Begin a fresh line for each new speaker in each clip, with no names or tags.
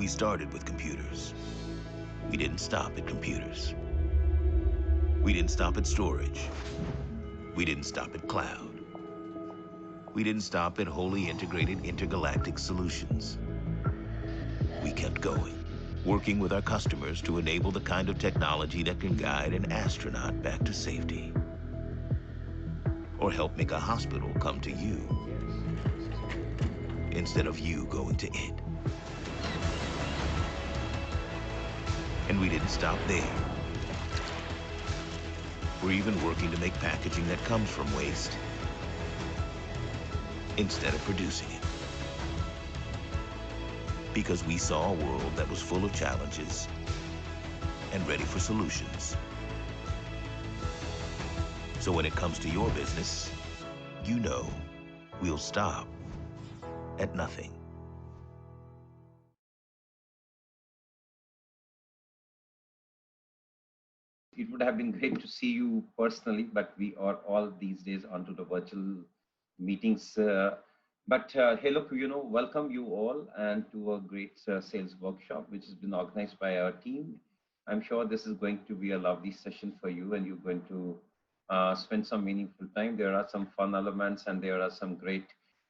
We started with computers. We didn't stop at computers. We didn't stop at storage. We didn't stop at cloud. We didn't stop at wholly integrated intergalactic solutions. We kept going, working with our customers to enable the kind of technology that can guide an astronaut back to safety, or help make a hospital come to you instead of you going to it. And we didn't stop there. We're even working to make packaging that comes from waste instead of producing it. Because we saw a world that was full of challenges and ready for solutions. So when it comes to your business, you know we'll stop at nothing.
It would have been great to see you personally, but we are all these days onto the virtual meetings. Hey, look, welcome you all and to a great sales workshop, which has been organized by our team. I'm sure this is going to be a lovely session for you, and you're going to spend some meaningful time. There are some fun elements, and there are some great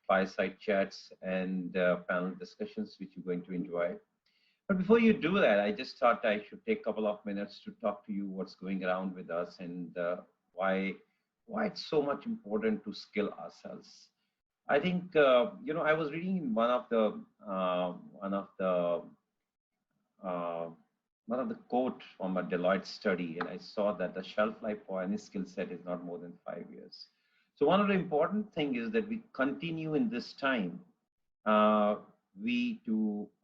fireside chats and panel discussions, which you're going to enjoy. But before you do that, I just thought I should take a couple of minutes to talk to you what's going around with us and why it's so much important to skill ourselves. I think I was reading one of the quote from a Deloitte study, and I saw that the shelf life for any skill set is not more than 5 years. So one of the important things is that we continue in this time to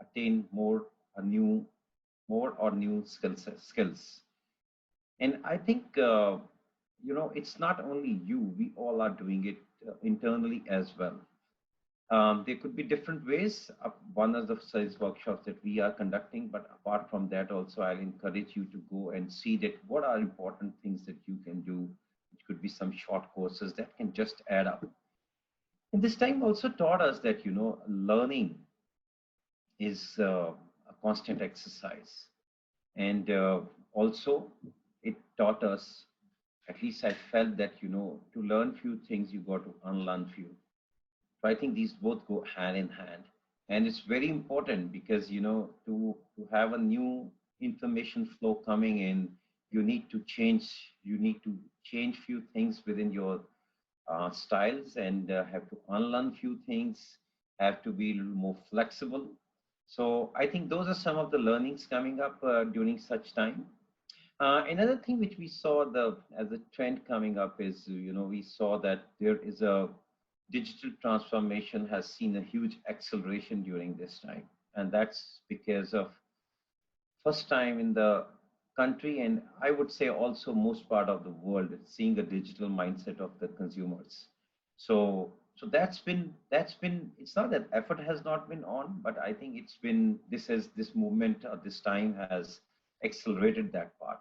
attain more new skills. And I think, it's not only you, we all are doing it internally as well. There could be different ways. One of the sales workshops that we are conducting, but apart from that also, I'll encourage you to go and see that what are important things that you can do, which could be some short courses that can just add up. And this time also taught us that, learning is a constant exercise. And also it taught us, at least I felt that, to learn few things, you got to unlearn few. So I think these both go hand in hand. And it's very important because, to have a new information flow coming in, you need to change few things within your styles and have to unlearn few things, have to be a little more flexible. So I think those are some of the learnings coming up during such time. Another thing which we saw as a trend coming up is, we saw that there is a digital transformation has seen a huge acceleration during this time. And that's because of first time in the country, and I would say also most part of the world, seeing the digital mindset of the consumers. So that's been, it's not that effort has not been on, but I think it's been, this movement or this time has accelerated that part.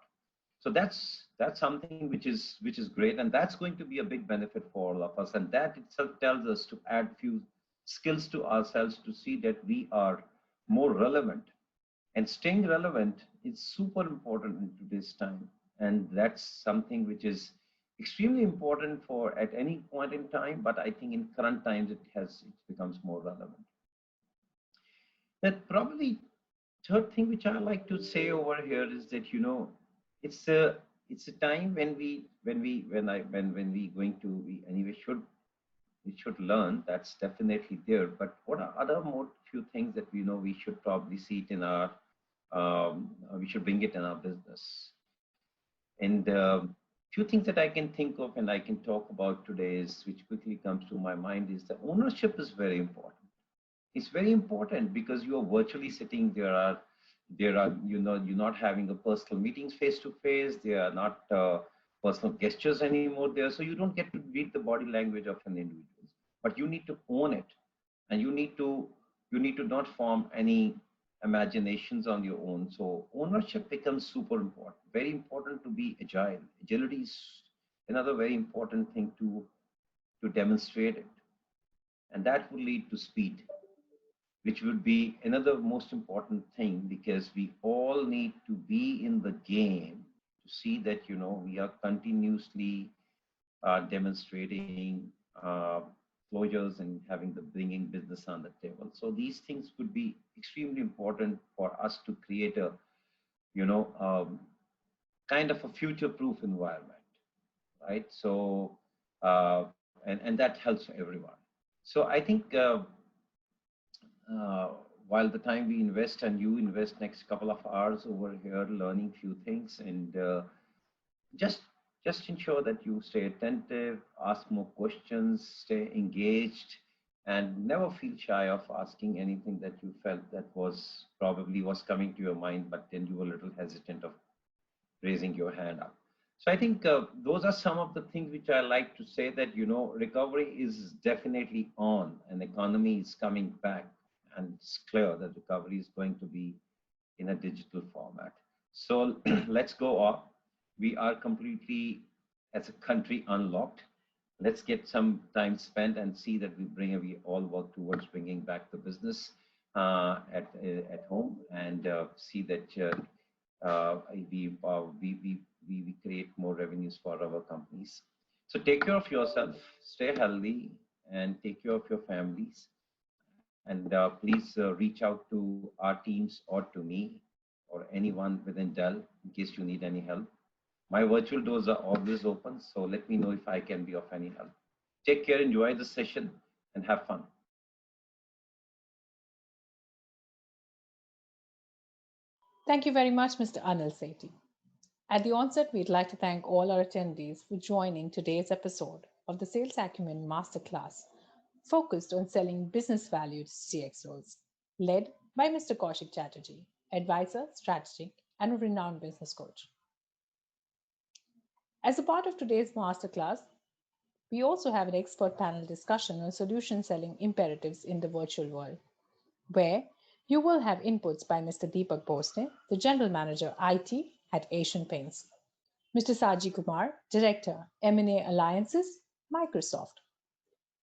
So that's something which is great, and that's going to be a big benefit for all of us. And that itself tells us to add few skills to ourselves to see that we are more relevant. And staying relevant is super important in today's time. And that's something which is extremely important for at any point in time, but I think in current times it becomes more relevant. That probably third thing which I like to say over here is that, it's a time when we should learn. That's definitely there. But what are other more few things that we should probably see it in our we should bring it in our business. And few things that I can think of and I can talk about today is, which quickly comes to my mind, is the ownership is very important. It's very important because you are virtually sitting there. You're not having a personal meetings face to face. There are not personal gestures anymore there. So you don't get to read the body language of an individual, but you need to own it, and you need to not form any imaginations on your own. So ownership becomes super important. Very important to be agile. Agility is another very important thing to demonstrate it, and that will lead to speed, which would be another most important thing, because we all need to be in the game to see that, we are continuously demonstrating closures and having the bringing business on the table. So these things could be extremely important for us to create a, kind of a future-proof environment, right? So, and that helps everyone. So I think uh, while the time we invest and you invest next couple of hours over here learning few things, and just just ensure that you stay attentive, ask more questions, stay engaged, and never feel shy of asking anything that you felt that was coming to your mind, but then you were a little hesitant of raising your hand up. So I think those are some of the things which I like to say, that recovery is definitely on, and economy is coming back, and it's clear that recovery is going to be in a digital format. So let's go off. We are completely, as a country, unlocked. Let's get some time spent and see that we all work towards bringing back the business at home, and see that we create more revenues for our companies. So take care of yourself, stay healthy, and take care of your families. And please reach out to our teams or to me or anyone within Dell in case you need any help. My virtual doors are always open, so let me know if I can be of any help. Take care, enjoy the session, and have fun.
Thank you very much, Mr. Anil Sethi. At the onset, we'd like to thank all our attendees for joining today's episode of the Sales Acumen Masterclass, focused on selling business value to CxOs, led by Mr. Kaushik Chatterjee, advisor, strategic, and a renowned business coach. As a part of today's masterclass, we also have an expert panel discussion on solution selling imperatives in the virtual world, where you will have inputs by Mr. Deepak Bosne, the General Manager IT at Asian Paints, Mr. Saji Kumar, Director M&A Alliances, Microsoft,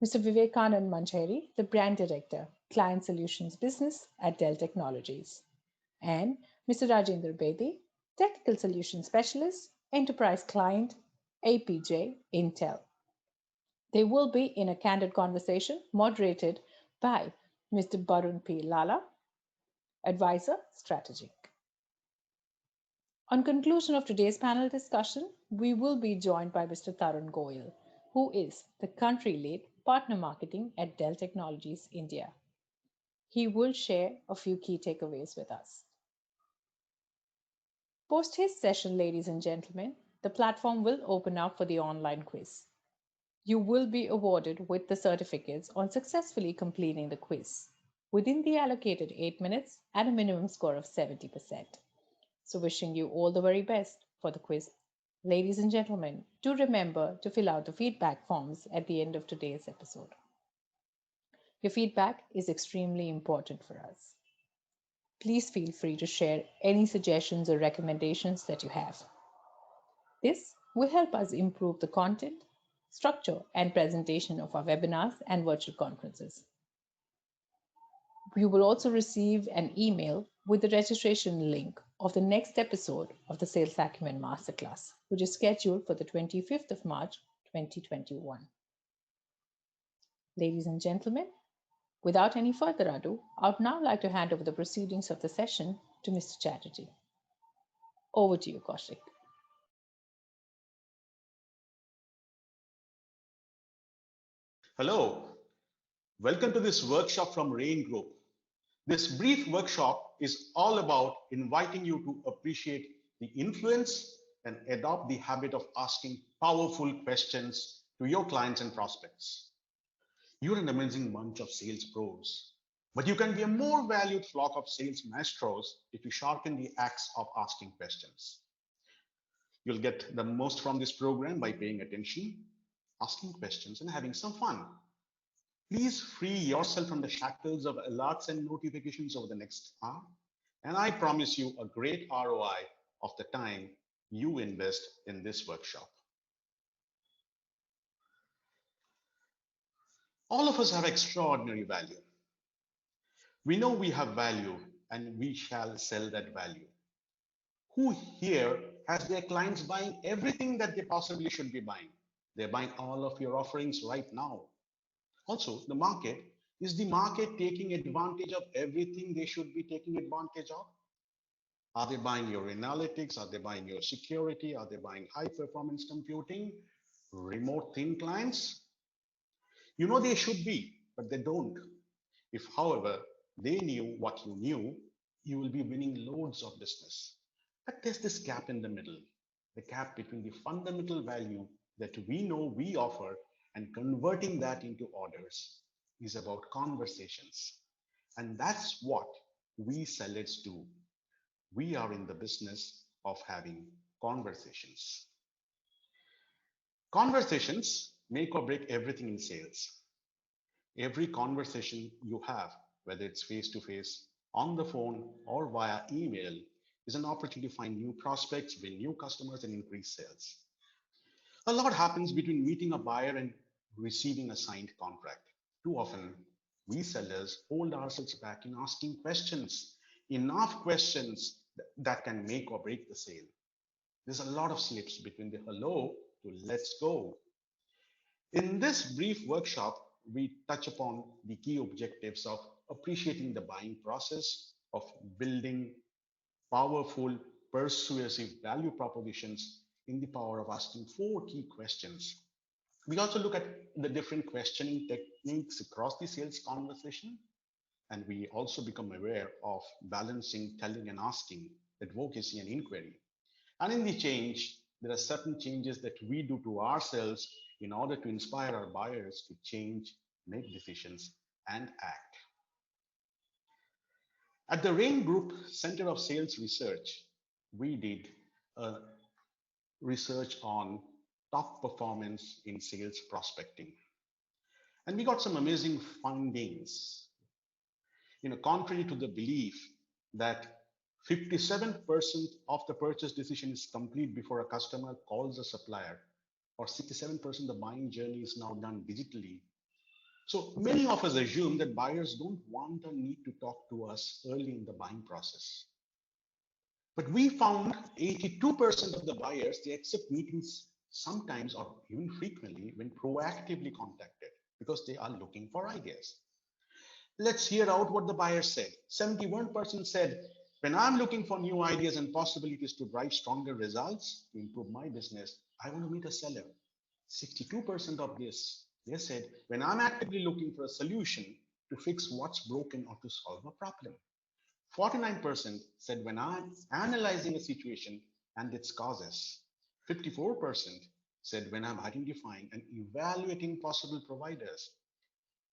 Mr. Vivekanand Mancheri, the Brand Director, Client Solutions Business at Dell Technologies, and Mr. Rajendra Bedi, Technical Solutions Specialist, Enterprise Client, APJ, Intel. They will be in a candid conversation moderated by Mr. Barun P. Lala, Advisor, Strategic. On conclusion of today's panel discussion, we will be joined by Mr. Tarun Goyal, who is the country lead partner marketing at Dell Technologies India. He will share a few key takeaways with us. Post his session, ladies and gentlemen, the platform will open up for the online quiz. You will be awarded with the certificates on successfully completing the quiz within the allocated 8 minutes at a minimum score of 70%. So wishing you all the very best for the quiz. Ladies and gentlemen, do remember to fill out the feedback forms at the end of today's episode. Your feedback is extremely important for us. Please feel free to share any suggestions or recommendations that you have. This will help us improve the content, structure, and presentation of our webinars and virtual conferences. You will also receive an email with the registration link of the next episode of the Sales Acumen Masterclass, which is scheduled for the 25th of March, 2021. Ladies and gentlemen, without any further ado, I would now like to hand over the proceedings of the session to Mr. Chatterjee. Over to you, Kaushik.
Hello, welcome to this workshop from Rain Group. This brief workshop is all about inviting you to appreciate the influence and adopt the habit of asking powerful questions to your clients and prospects. You're an amazing bunch of sales pros, but you can be a more valued flock of sales maestros if you sharpen the axe of asking questions. You'll get the most from this program by paying attention, asking questions, and having some fun. Please free yourself from the shackles of alerts and notifications over the next hour, and I promise you a great ROI of the time you invest in this workshop. All of us have extraordinary value. We know we have value and we shall sell that value. Who here has their clients buying everything that they possibly should be buying? They're buying all of your offerings right now. Also, the market, is the market taking advantage of everything they should be taking advantage of? Are they buying your analytics? Are they buying your security? Are they buying high performance computing? Remote thin clients? You know they should be, but they don't. If, however, they knew what you knew, you will be winning loads of business. But there's this gap in the middle, the gap between the fundamental value that we know we offer and converting that into orders is about conversations. And that's what we sellers do. We are in the business of having conversations. Conversations make or break everything in sales. Every conversation you have, whether it's face to face, on the phone, or via email, is an opportunity to find new prospects, win new customers, and increase sales. A lot happens between meeting a buyer and receiving a signed contract. Too often, we sellers hold ourselves back in asking questions, enough questions that can make or break the sale. There's a lot of slips between the hello to let's go. In this brief workshop, we touch upon the key objectives of appreciating the buying process, of building powerful, persuasive value propositions in the power of asking four key questions. We also look at the different questioning techniques across the sales conversation, and we also become aware of balancing telling and asking, advocacy and inquiry. And in the change, there are certain changes that we do to ourselves in order to inspire our buyers to change, make decisions, and act. At the Rain Group Center of Sales Research, we did a research on top performance in sales prospecting. And we got some amazing findings. Contrary to the belief that 57% of the purchase decision is complete before a customer calls a supplier, or 67% of the buying journey is now done digitally. So many of us assume that buyers don't want or need to talk to us early in the buying process. But we found 82% of the buyers, they accept meetings sometimes or even frequently when proactively contacted because they are looking for ideas. Let's hear out what the buyers said. 71% said, when I'm looking for new ideas and possibilities to drive stronger results to improve my business, I want to meet a seller. 62% of this, they said, when I'm actively looking for a solution to fix what's broken or to solve a problem. 49% said when I'm analyzing a situation and its causes. 54% said when I'm identifying and evaluating possible providers.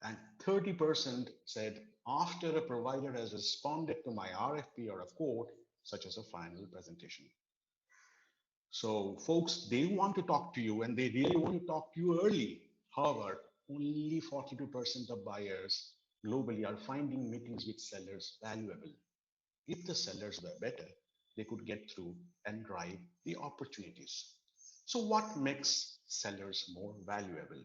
And 30% said after a provider has responded to my RFP or a quote, such as a final presentation. So folks, they want to talk to you and they really want to talk to you early. However, only 42% of buyers globally are finding meetings with sellers valuable. If the sellers were better, they could get through and drive the opportunities. So what makes sellers more valuable?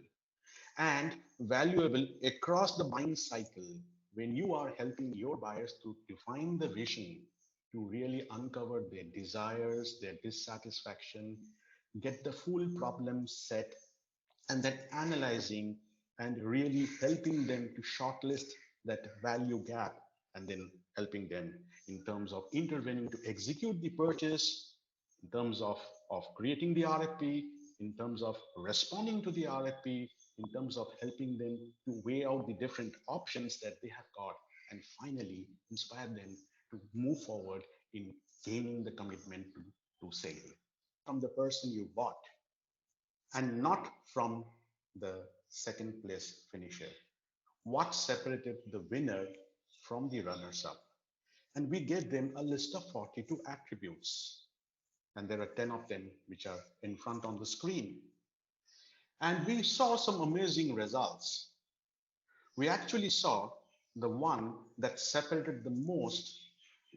And valuable across the buying cycle when you are helping your buyers to define the vision, to really uncover their desires, their dissatisfaction, get the full problem set, and then analyzing and really helping them to shortlist that value gap, and then helping them in terms of intervening to execute the purchase, in terms of creating the RFP, in terms of responding to the RFP, in terms of helping them to weigh out the different options that they have got, and finally inspire them to move forward in gaining the commitment to sale from the person you bought and not from the second place finisher. What separated the winner from the runners up? And we gave them a list of 42 attributes. And there are 10 of them which are in front on the screen. And we saw some amazing results. We actually saw the one that separated the most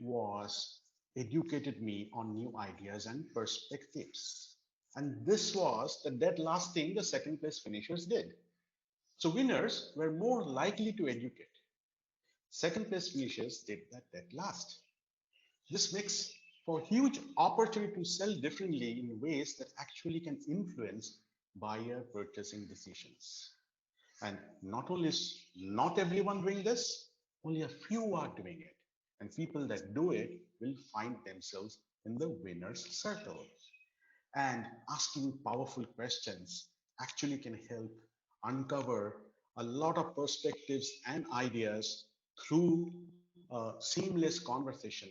was educated me on new ideas and perspectives. And this was the dead last thing the second place finishers did. So winners were more likely to educate. Second place finishers did that dead last. This makes for huge opportunity to sell differently in ways that actually can influence buyer purchasing decisions. And not only is not everyone doing this, only a few are doing it. And people that do it will find themselves in the winner's circle. And asking powerful questions actually can help uncover a lot of perspectives and ideas through a seamless conversation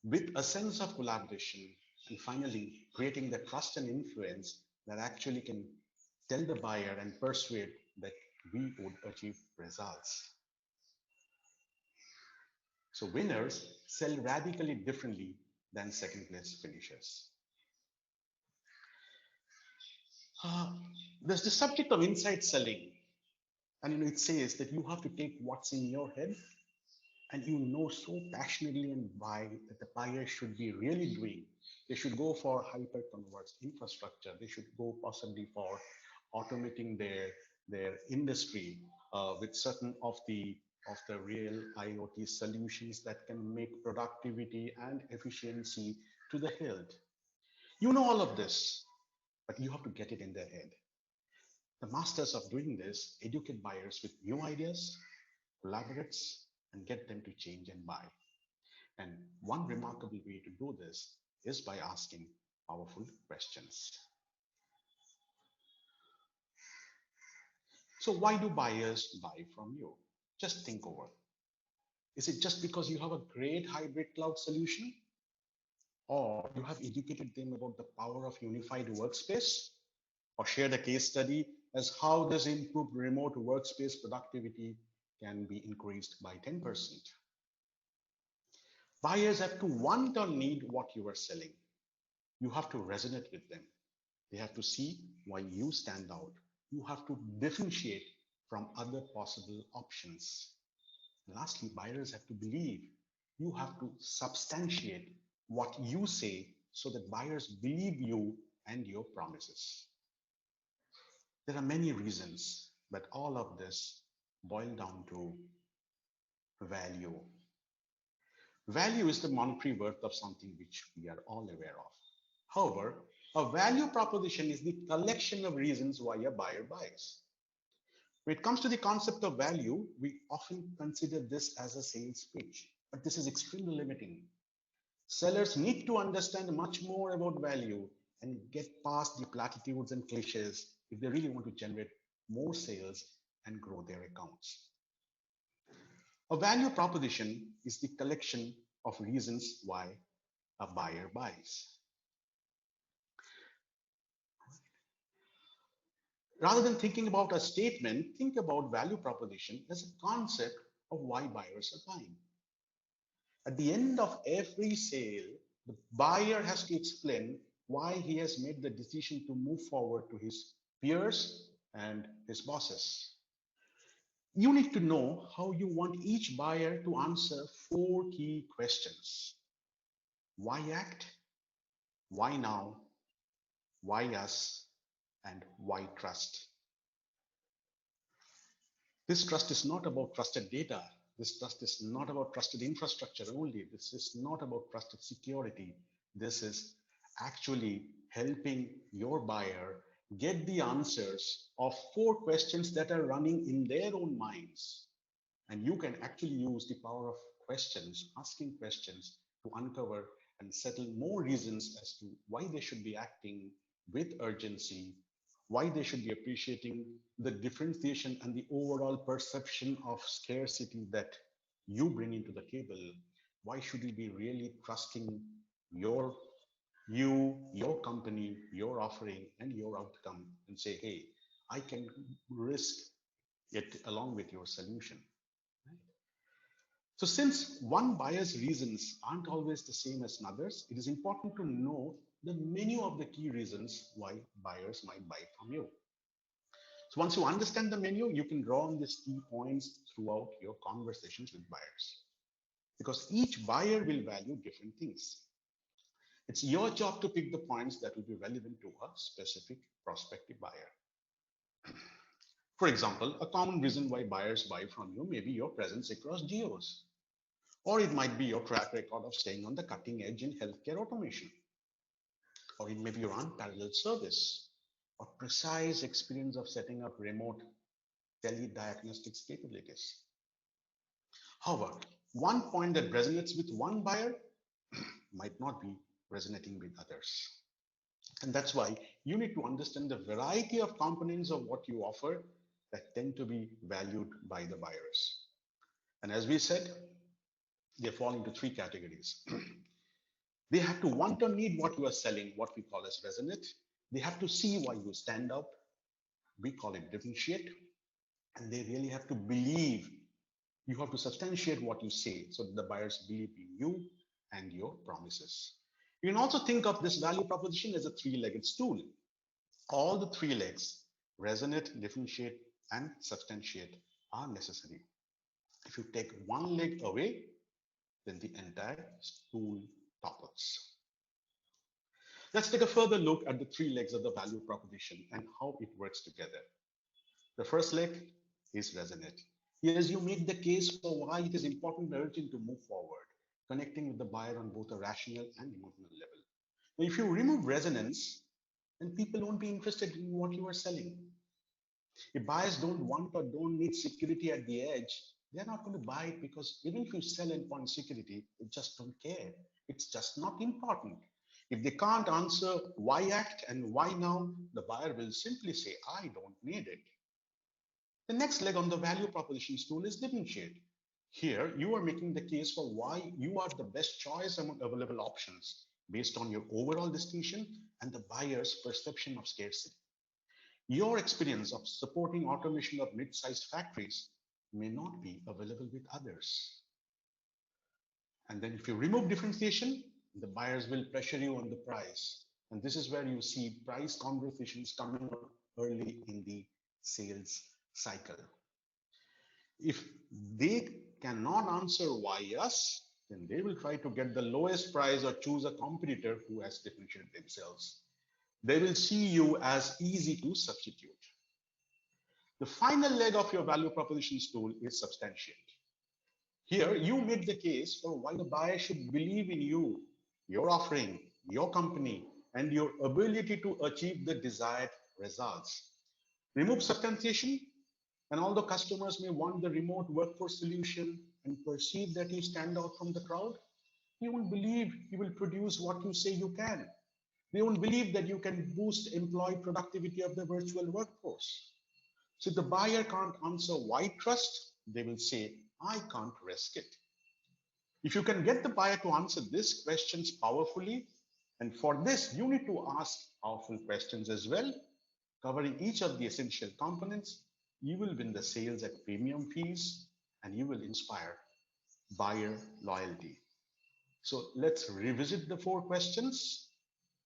with a sense of collaboration, and finally creating the trust and influence that actually can tell the buyer and persuade that we would achieve results. So winners sell radically differently than second place finishers. Uh, there's the subject of inside selling, and it says that you have to take what's in your head and so passionately and why that the buyer should be really doing. They should go for hyper-converged infrastructure. They should go possibly for automating their industry with certain of the real IoT solutions that can make productivity and efficiency to the hilt. You know all of this, but you have to get it in their head. The masters of doing this educate buyers with new ideas, collaborates, and get them to change and buy. And one remarkable way to do this is by asking powerful questions. So why do buyers buy from you? Just think over. Is it just because you have a great hybrid cloud solution? Or you have educated them about the power of unified workspace? Or shared a case study as how this improved remote workspace productivity can be increased by 10%. Buyers have to want or need what you are selling. You have to resonate with them. They have to see why you stand out. You have to differentiate from other possible options. And lastly, buyers have to believe. You have to substantiate what you say so that buyers believe you and your promises. There are many reasons, but all of this boil down to value. Value is the monetary worth of something which we are all aware of. However, a value proposition is the collection of reasons why a buyer buys. When it comes to the concept of value, we often consider this as a sales pitch, but this is extremely limiting. Sellers need to understand much more about value and get past the platitudes and cliches if they really want to generate more sales and grow their accounts. A value proposition is the collection of reasons why a buyer buys. Rather than thinking about a statement, think about value proposition as a concept of why buyers are buying. At the end of every sale, the buyer has to explain why he has made the decision to move forward to his peers and his bosses. You need to know how you want each buyer to answer 4 key questions. Why act? Why now? Why us? And why trust? This trust is not about trusted data. This trust is not about trusted infrastructure only. This is not about trusted security. This is actually helping your buyer get the answers of 4 questions that are running in their own minds. And you can actually use the power of questions, asking questions, to uncover and settle more reasons as to why they should be acting with urgency, why they should be appreciating the differentiation and the overall perception of scarcity that you bring into the table. Why should you be really trusting your company, your offering, and your outcome, and say, hey, I can risk it along with your solution. Right? So since one buyer's reasons aren't always the same as another's, it is important to know the menu of the key reasons why buyers might buy from you. So once you understand the menu, you can draw on these key points throughout your conversations with buyers, because each buyer will value different things. It's your job to pick the points that will be relevant to a specific prospective buyer. For example, a common reason why buyers buy from you may be your presence across geos, or it might be your track record of staying on the cutting edge in healthcare automation, or it may be your unparalleled service or precise experience of setting up remote telediagnostics capabilities. However, one point that resonates with one buyer might not be resonating with others. And that's why you need to understand the variety of components of what you offer that tend to be valued by the buyers. And as we said, they fall into three categories. They have to want or need what you are selling, what we call as resonate. They have to see why you stand out. We call it differentiate. And they really have to believe. You have to substantiate what you say so that the buyers believe in you and your promises. You can also think of this value proposition as a three-legged stool. All the three legs, resonate, differentiate, and substantiate, are necessary. If you take one leg away, then the entire stool topples. Let's take a further look at the three legs of the value proposition and how it works together. The first leg is resonate. Here's you make the case for why it is important and urgent to move forward, connecting with the buyer on both a rational and emotional level. Now, if you remove resonance, then people won't be interested in what you are selling. If buyers don't want or don't need security at the edge, they're not going to buy it, because even if you sell endpoint security, they just don't care. It's just not important. If they can't answer why act and why now, the buyer will simply say, I don't need it. The next leg on the value proposition stool is differentiate. Here, you are making the case for why you are the best choice among available options based on your overall distinction and the buyer's perception of scarcity. Your experience of supporting automation of mid-sized factories may not be available with others. And then if you remove differentiation, the buyers will pressure you on the price. And this is where you see price conversations coming up early in the sales cycle. If they cannot answer why us, then they will try to get the lowest price or choose a competitor who has differentiated themselves. They will see you as easy to substitute. The final leg of your value proposition stool is substantiate. Here, you make the case for why the buyer should believe in you, your offering, your company, and your ability to achieve the desired results. Remove substantiation, and although customers may want the remote workforce solution and perceive that you stand out from the crowd, you won't believe you will produce what you say you can. They won't believe that you can boost employee productivity of the virtual workforce. So if the buyer can't answer why trust, they will say, I can't risk it. If you can get the buyer to answer these questions powerfully, and for this, you need to ask powerful questions as well, covering each of the essential components, you will win the sales at premium fees, and you will inspire buyer loyalty. So let's revisit the 4 questions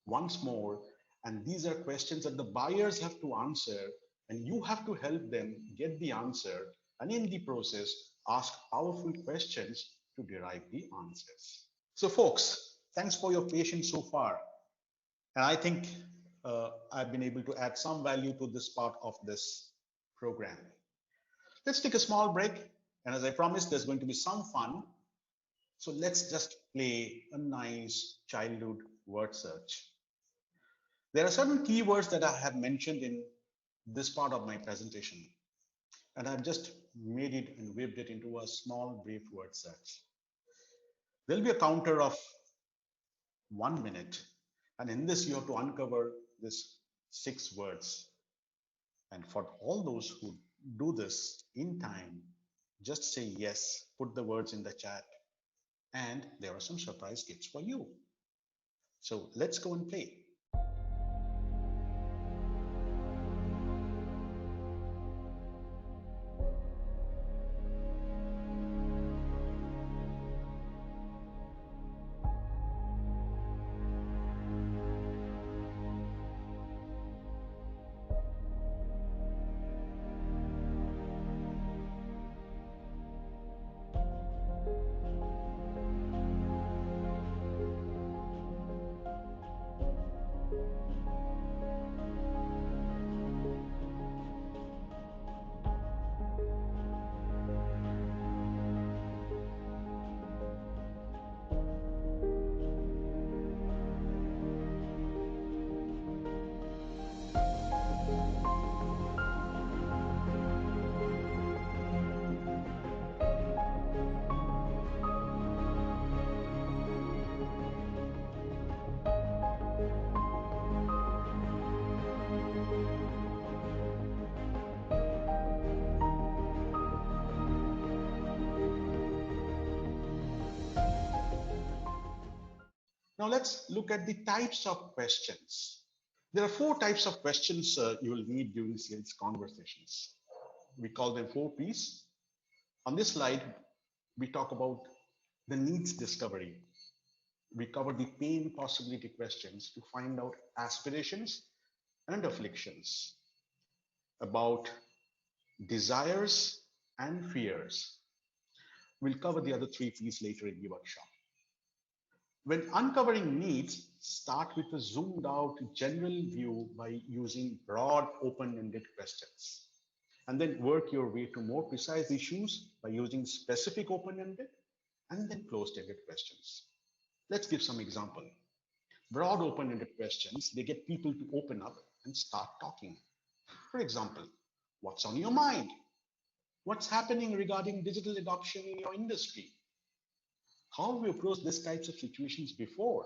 once more. And these are questions that the buyers have to answer, and you have to help them get the answer. And in the process, ask powerful questions to derive the answers. So folks, thanks for your patience so far. And I think I've been able to add some value to this part of this program. Let's take a small break. And as I promised, there's going to be some fun. So let's just play a nice childhood word search. There are certain keywords that I have mentioned in this part of my presentation, and I've just made it and whipped it into a small brief word search. There'll be a counter of 1 minute, and in this you have to uncover this 6 words. And for all those who do this in time, just say yes, put the words in the chat, and there are some surprise gifts for you. So let's go and play. Now let's look at the types of questions. There are four types of questions you will need during sales conversations. We call them 4Ps. On this slide, we talk about the needs discovery. We cover the pain possibility questions to find out aspirations and afflictions, about desires and fears. We'll cover the other 3Ps later in the workshop. When uncovering needs, start with a zoomed out general view by using broad open-ended questions, and then work your way to more precise issues by using specific open-ended and then closed-ended questions. Let's give some example. Broad open-ended questions, they get people to open up and start talking. For example, what's on your mind? What's happening regarding digital adoption in your industry? How have you approached these types of situations before?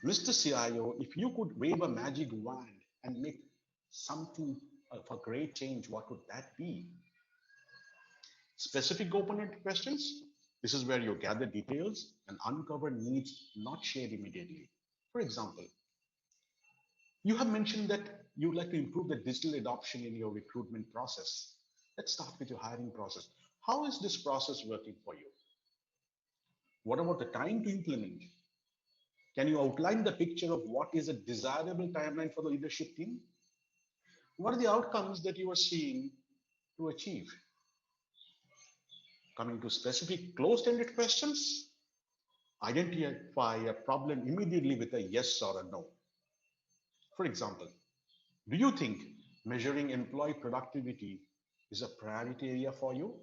Mr. CIO, if you could wave a magic wand and make something of a great change, what would that be? Specific open-ended questions. This is where you gather details and uncover needs not shared immediately. For example, you have mentioned that you'd like to improve the digital adoption in your recruitment process. Let's start with your hiring process. How is this process working for you? What about the time to implement? Can you outline the picture of what is a desirable timeline for the leadership team? What are the outcomes that you are seeing to achieve? Coming to specific closed-ended questions, identify a problem immediately with a yes or a no. For example, do you think measuring employee productivity is a priority area for you?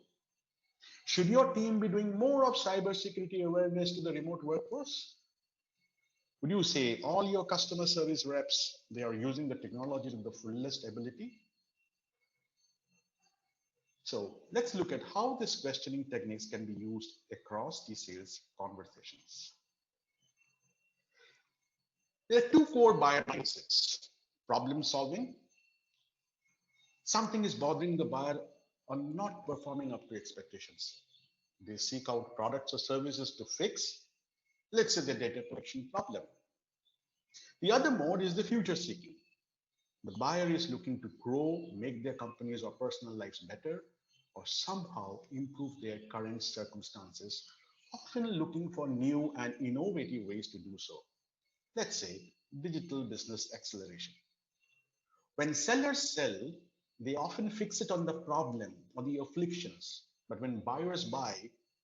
Should your team be doing more of cybersecurity awareness to the remote workforce? Would you say all your customer service reps, they are using the technology to the fullest ability? So let's look at how these questioning techniques can be used across the sales conversations. There are two core buyer mindsets: problem solving. Something is bothering the buyer or not performing up to expectations. They seek out products or services to fix, let's say, the data collection problem. The other mode is the future seeking. The buyer is looking to grow, make their companies or personal lives better, or somehow improve their current circumstances, often looking for new and innovative ways to do so. Let's say digital business acceleration. When sellers sell, they often fix it on the problem or the afflictions. But when buyers buy,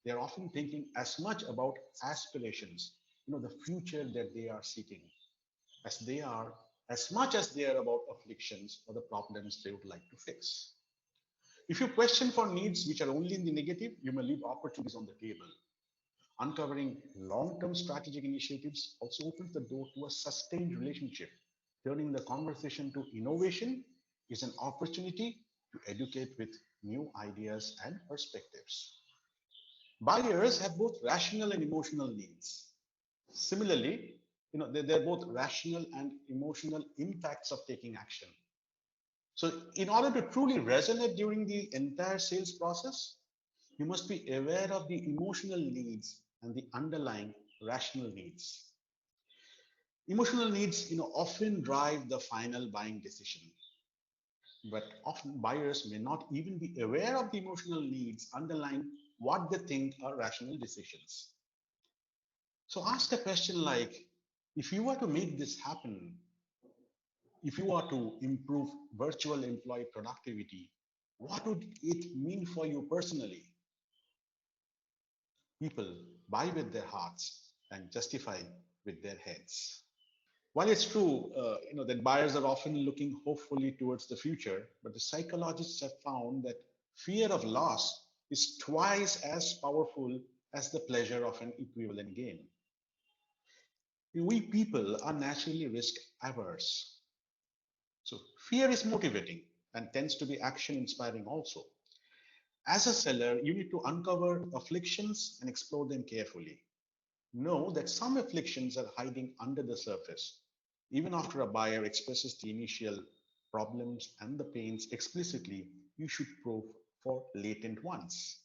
they're often thinking as much about aspirations, the future that they are seeking, as much as they are about afflictions or the problems they would like to fix. If you question for needs which are only in the negative, you may leave opportunities on the table. Uncovering long-term strategic initiatives also opens the door to a sustained relationship. Turning the conversation to innovation is an opportunity to educate with new ideas and perspectives. Buyers have both rational and emotional needs. Similarly, they're both rational and emotional impacts of taking action. So in order to truly resonate during the entire sales process, you must be aware of the emotional needs and the underlying rational needs. Emotional needs, often drive the final buying decision. But often buyers may not even be aware of the emotional needs underlying what they think are rational decisions. So ask a question like, if you were to make this happen, if you are to improve virtual employee productivity, what would it mean for you personally? People buy with their hearts and justify with their heads. While it's true, that buyers are often looking hopefully towards the future, but the psychologists have found that fear of loss is twice as powerful as the pleasure of an equivalent gain. We people are naturally risk averse. So fear is motivating and tends to be action inspiring also. As a seller, you need to uncover afflictions and explore them carefully. Know that some afflictions are hiding under the surface. Even after a buyer expresses the initial problems and the pains explicitly, you should probe for latent ones.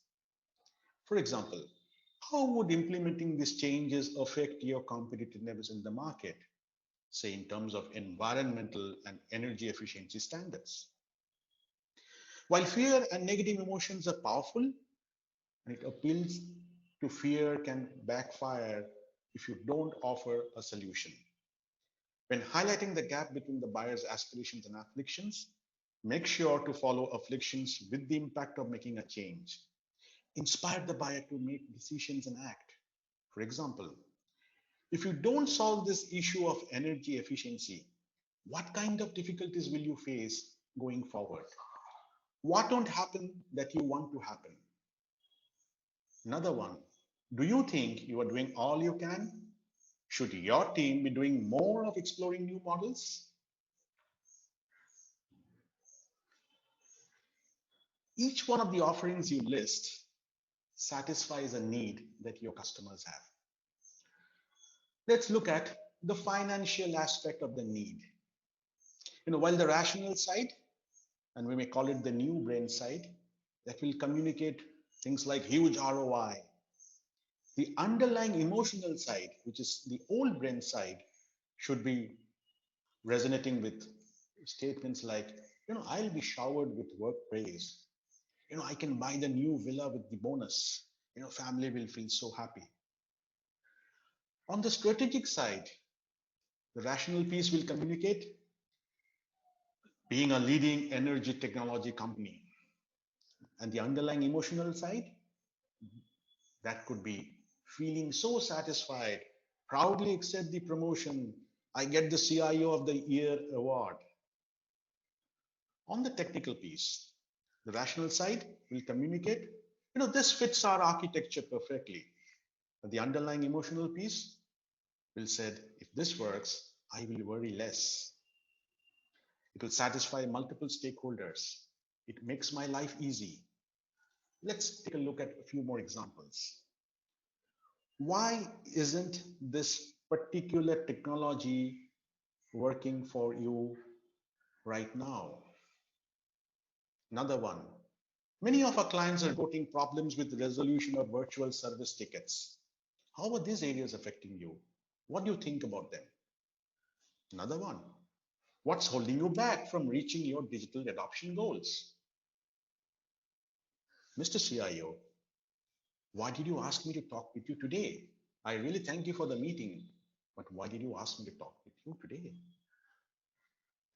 For example, How would implementing these changes affect your competitiveness in the market, say in terms of environmental and energy efficiency standards? While fear and negative emotions are powerful and it appeals to fear, can backfire if you don't offer a solution. When highlighting the gap between the buyer's aspirations and afflictions, make sure to follow afflictions with the impact of making a change. Inspire the buyer to make decisions and act. For example, if you don't solve this issue of energy efficiency, what kind of difficulties will you face going forward? What won't happen that you want to happen? Another one, do you think you are doing all you can? Should your team be doing more of exploring new models? Each one of the offerings you list satisfies a need that your customers have. Let's look at the financial aspect of the need. While the rational side, and we may call it the new brain side, that will communicate things like huge ROI. The underlying emotional side, which is the old brain side, should be resonating with statements like, I'll be showered with work praise. I can buy the new villa with the bonus. Family will feel so happy. On the strategic side, the rational piece will communicate being a leading energy technology company. And the underlying emotional side, that could be feeling so satisfied, proudly accept the promotion, I get the CIO of the Year award. On the technical piece, the rational side will communicate, this fits our architecture perfectly. But the underlying emotional piece will say, if this works, I will worry less. It will satisfy multiple stakeholders. It makes my life easy. Let's take a look at a few more examples. Why isn't this particular technology working for you right now? Another one. Many of our clients are reporting problems with the resolution of virtual service tickets. How are these areas affecting you? What do you think about them? Another one. What's holding you back from reaching your digital adoption goals? Mr. CIO, why did you ask me to talk with you today? I really thank you for the meeting, but why did you ask me to talk with you today?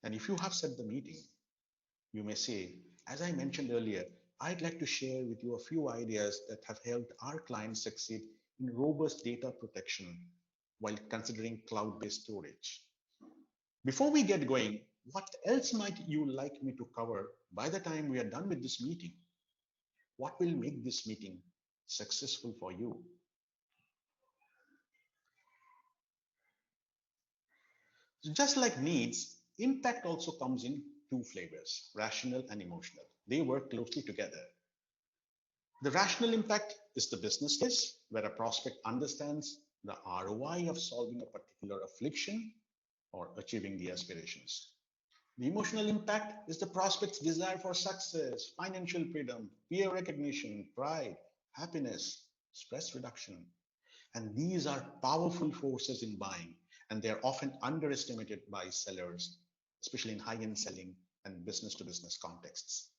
And if you have set the meeting, you may say, as I mentioned earlier, I'd like to share with you a few ideas that have helped our clients succeed in robust data protection while considering cloud-based storage. Before we get going, what else might you like me to cover by the time we are done with this meeting? What will make this meeting successful for you? So just like needs, impact also comes in two flavors, rational and emotional. They work closely together. The rational impact is the business case, where a prospect understands the ROI of solving a particular affliction or achieving the aspirations. The emotional impact is the prospect's desire for success, financial freedom, peer recognition, pride, happiness, stress reduction. And these are powerful forces in buying, and they're often underestimated by sellers, especially in high-end selling and business-to-business contexts.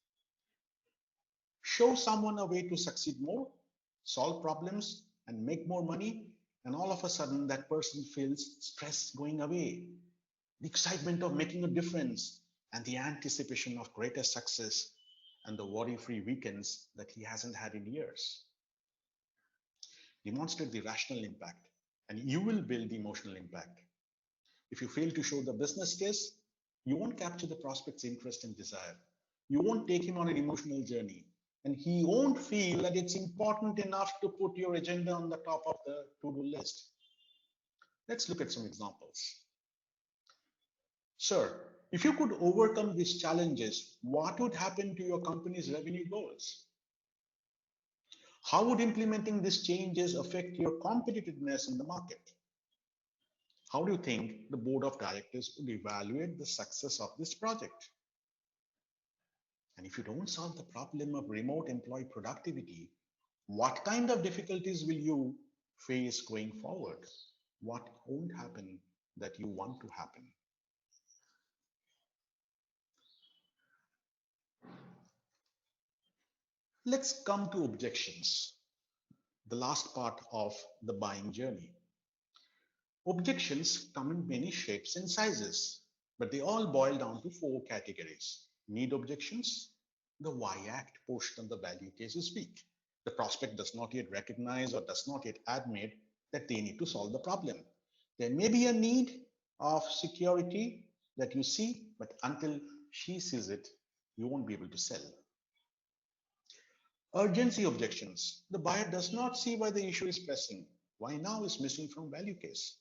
Show someone a way to succeed more, solve problems, and make more money, and all of a sudden that person feels stress going away, the excitement of making a difference, and the anticipation of greater success and the worry-free weekends that he hasn't had in years. Demonstrate the rational impact, and you will build the emotional impact. If you fail to show the business case, you won't capture the prospect's interest and desire. You won't take him on an emotional journey, and he won't feel that it's important enough to put your agenda on the top of the to-do list. Let's look at some examples. Sir, if you could overcome these challenges, what would happen to your company's revenue goals? How would implementing these changes affect your competitiveness in the market? How do you think the board of directors would evaluate the success of this project? And if you don't solve the problem of remote employee productivity, What kind of difficulties will you face going forward? What won't happen that you want to happen? Let's come to objections, the last part of the buying journey. Objections come in many shapes and sizes, but they all boil down to four categories. Need objections. The why act portion of the value case is weak. The prospect does not yet recognize or does not yet admit that they need to solve the problem. There may be a need of security that you see, but until she sees it, you won't be able to sell. Urgency objections. The buyer does not see why the issue is pressing. Why now is missing from value case.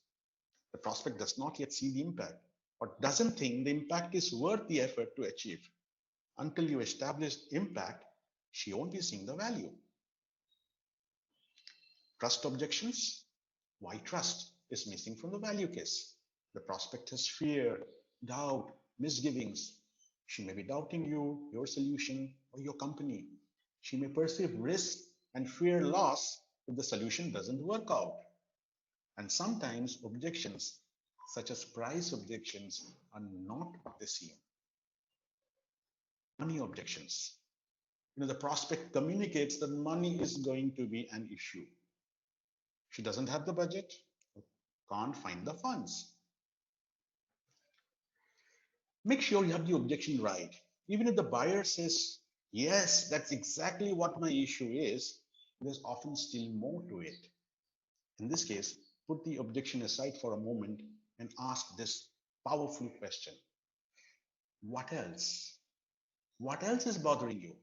The prospect does not yet see the impact or doesn't think the impact is worth the effort to achieve. Until you establish impact, she won't be seeing the value. Trust objections. Why trust is missing from the value case. The prospect has fear, doubt, misgivings. She may be doubting you, your solution, or your company. She may perceive risk and fear loss if the solution doesn't work out. And sometimes objections, such as price objections, are not the same. Money objections. The prospect communicates that money is going to be an issue. She doesn't have the budget, can't find the funds. Make sure you have the objection right. Even if the buyer says, yes, that's exactly what my issue is, there's often still more to it. In this case, put the objection aside for a moment and ask this powerful question. What else? What else is bothering you?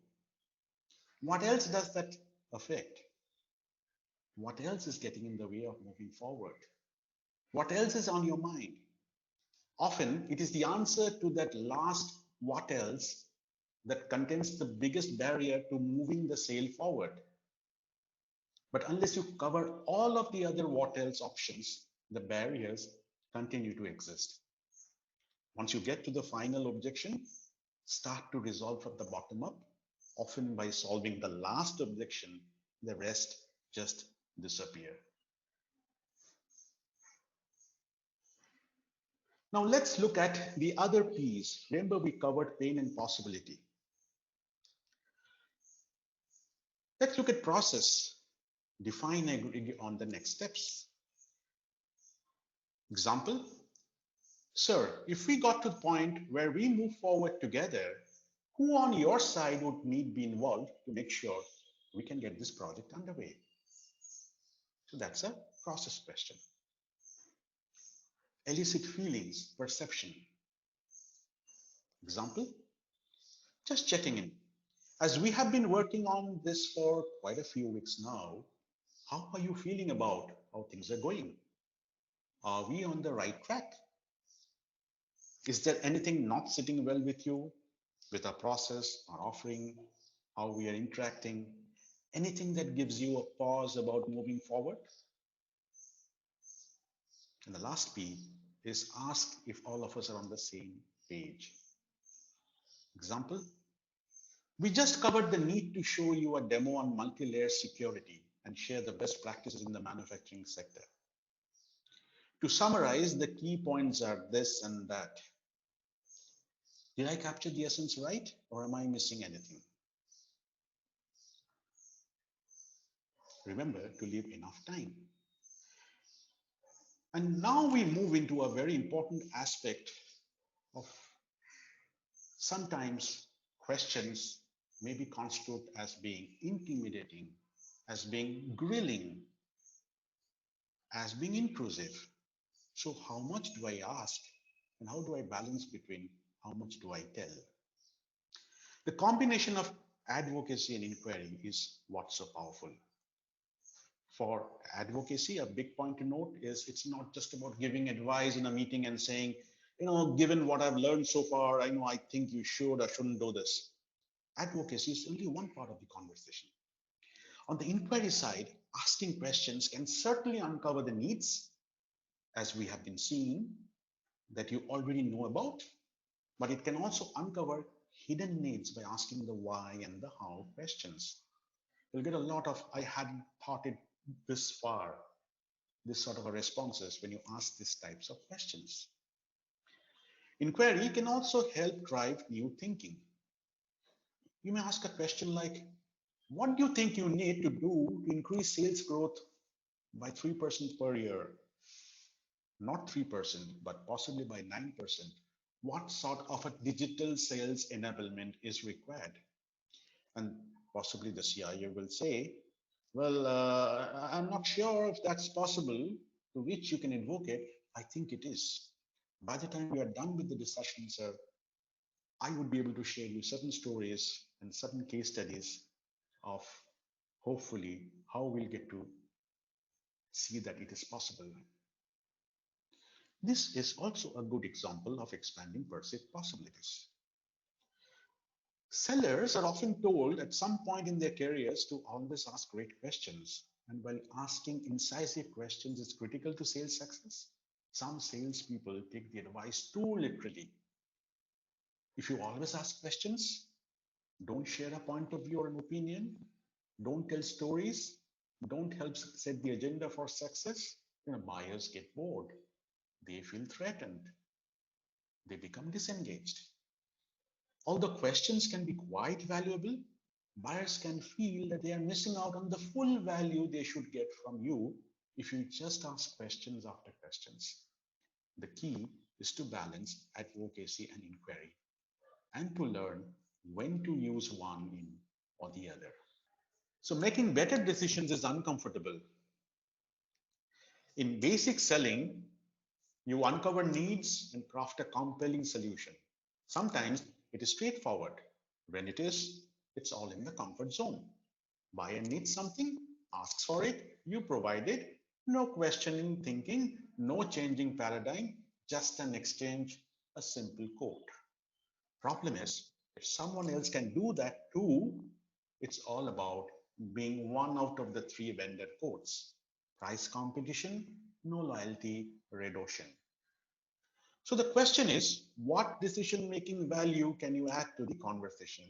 What else does that affect? What else is getting in the way of moving forward? What else is on your mind? Often it is the answer to that last what else that contains the biggest barrier to moving the sale forward. But unless you cover all of the other what else options, the barriers continue to exist. Once you get to the final objection, start to resolve from the bottom up. Often by solving the last objection, the rest just disappear. Now let's look at the other P's. Remember, we covered pain and possibility. Let's look at process. Define and agree on the next steps. Example, sir, if we got to the point where we move forward together, who on your side would need be involved to make sure we can get this project underway? So that's a process question. Elicit feelings, perception. Example, just checking in. As we have been working on this for quite a few weeks now, how are you feeling about how things are going? Are we on the right track? Is there anything not sitting well with you, with our process, our offering, how we are interacting? Anything that gives you a pause about moving forward? And the last P is ask if all of us are on the same page. Example, we just covered the need to show you a demo on multi-layer security and share the best practices in the manufacturing sector. To summarize, the key points are this and that. Did I capture the essence right, or am I missing anything? Remember to leave enough time. And now we move into a very important aspect of sometimes questions may be construed as being intimidating, as being grilling, as being intrusive. So how much do I ask and how do I balance between how much do I tell? The combination of advocacy and inquiry is what's so powerful. For advocacy, a big point to note is it's not just about giving advice in a meeting and saying, given what I've learned so far, I think you should or shouldn't do this. Advocacy is only one part of the conversation. On the inquiry side, asking questions can certainly uncover the needs, as we have been seeing, that you already know about, but it can also uncover hidden needs by asking the why and the how questions. You'll get a lot of, I hadn't thought it this far, this sort of a responses when you ask these types of questions. Inquiry can also help drive new thinking. You may ask a question like, what do you think you need to do to increase sales growth by 3% per year? Not 3%, but possibly by 9%. What sort of a digital sales enablement is required? And possibly the CIO will say, well, I'm not sure if that's possible, to which you can invoke it. I think it is. By the time we are done with the discussion, sir, I would be able to share you certain stories and certain case studies of hopefully how we'll get to see that it is possible. This is also a good example of expanding perceived possibilities. Sellers are often told at some point in their careers to always ask great questions. And while asking incisive questions is critical to sales success, some salespeople take the advice too literally. If you always ask questions, don't share a point of view or an opinion, don't tell stories, don't help set the agenda for success, buyers get bored. They feel threatened. They become disengaged. Although questions can be quite valuable, buyers can feel that they are missing out on the full value they should get from you if you just ask questions after questions. The key is to balance advocacy and inquiry and to learn when to use one in or the other. So making better decisions is uncomfortable. In basic selling, you uncover needs and craft a compelling solution. Sometimes it is straightforward. When it is, it's all in the comfort zone. Buyer needs something, asks for it, you provide it. No questioning thinking, no changing paradigm, just an exchange, a simple quote. Problem is, if someone else can do that too, it's all about being one out of the three vendor quotes. Price competition, no loyalty, red ocean. So the question is, what decision-making value can you add to the conversation?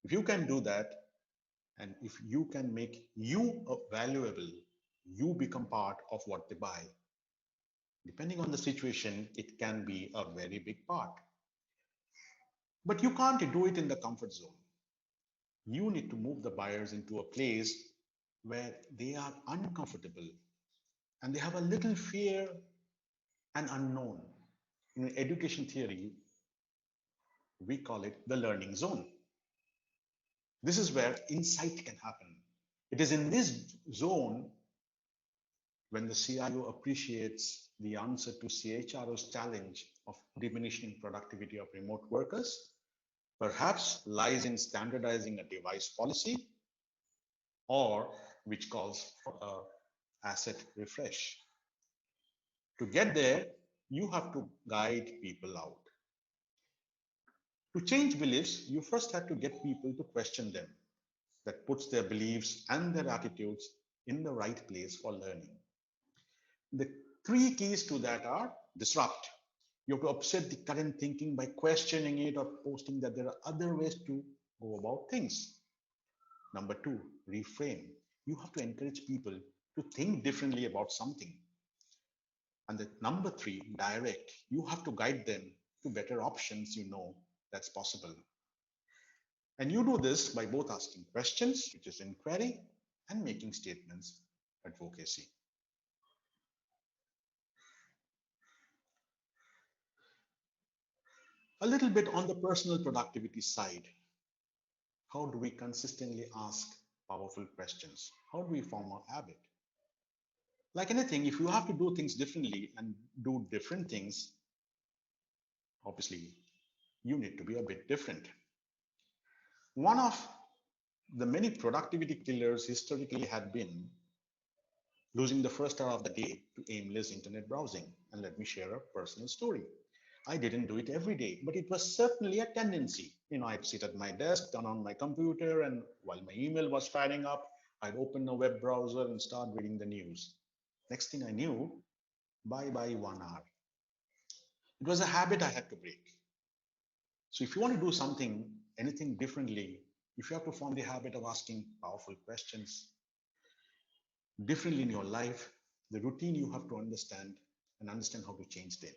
If you can do that, and if you can make you valuable, you become part of what they buy. Depending on the situation, it can be a very big part. But you can't do it in the comfort zone. You need to move the buyers into a place where they are uncomfortable and they have a little fear and unknown. In education theory, we call it the learning zone. This is where insight can happen. It is in this zone when the CIO appreciates the answer to CHRO's challenge of diminishing productivity of remote workers, perhaps lies in standardizing a device policy, or which calls for an asset refresh. To get there, you have to guide people out. To change beliefs, you first have to get people to question them. That puts their beliefs and their attitudes in the right place for learning. The three keys to that are disrupt. You have to upset the current thinking by questioning it or posting that there are other ways to go about things. Number two, reframe. You have to encourage people to think differently about something. And the number three, direct. You have to guide them to better options that's possible. And you do this by both asking questions, which is inquiry, and making statements, advocacy. A little bit on the personal productivity side. How do we consistently ask powerful questions? How do we form a habit? Like anything, if you have to do things differently and do different things, obviously, you need to be a bit different. One of the many productivity killers historically had been losing the first hour of the day to aimless internet browsing. And let me share a personal story. I didn't do it every day, but it was certainly a tendency. I'd sit at my desk, turn on my computer, and while my email was firing up, I'd open a web browser and start reading the news. Next thing I knew, bye-bye 1 hour. It was a habit I had to break. So if you want to do anything differently, if you have to form the habit of asking powerful questions differently in your life, the routine you have to understand and understand how to change them.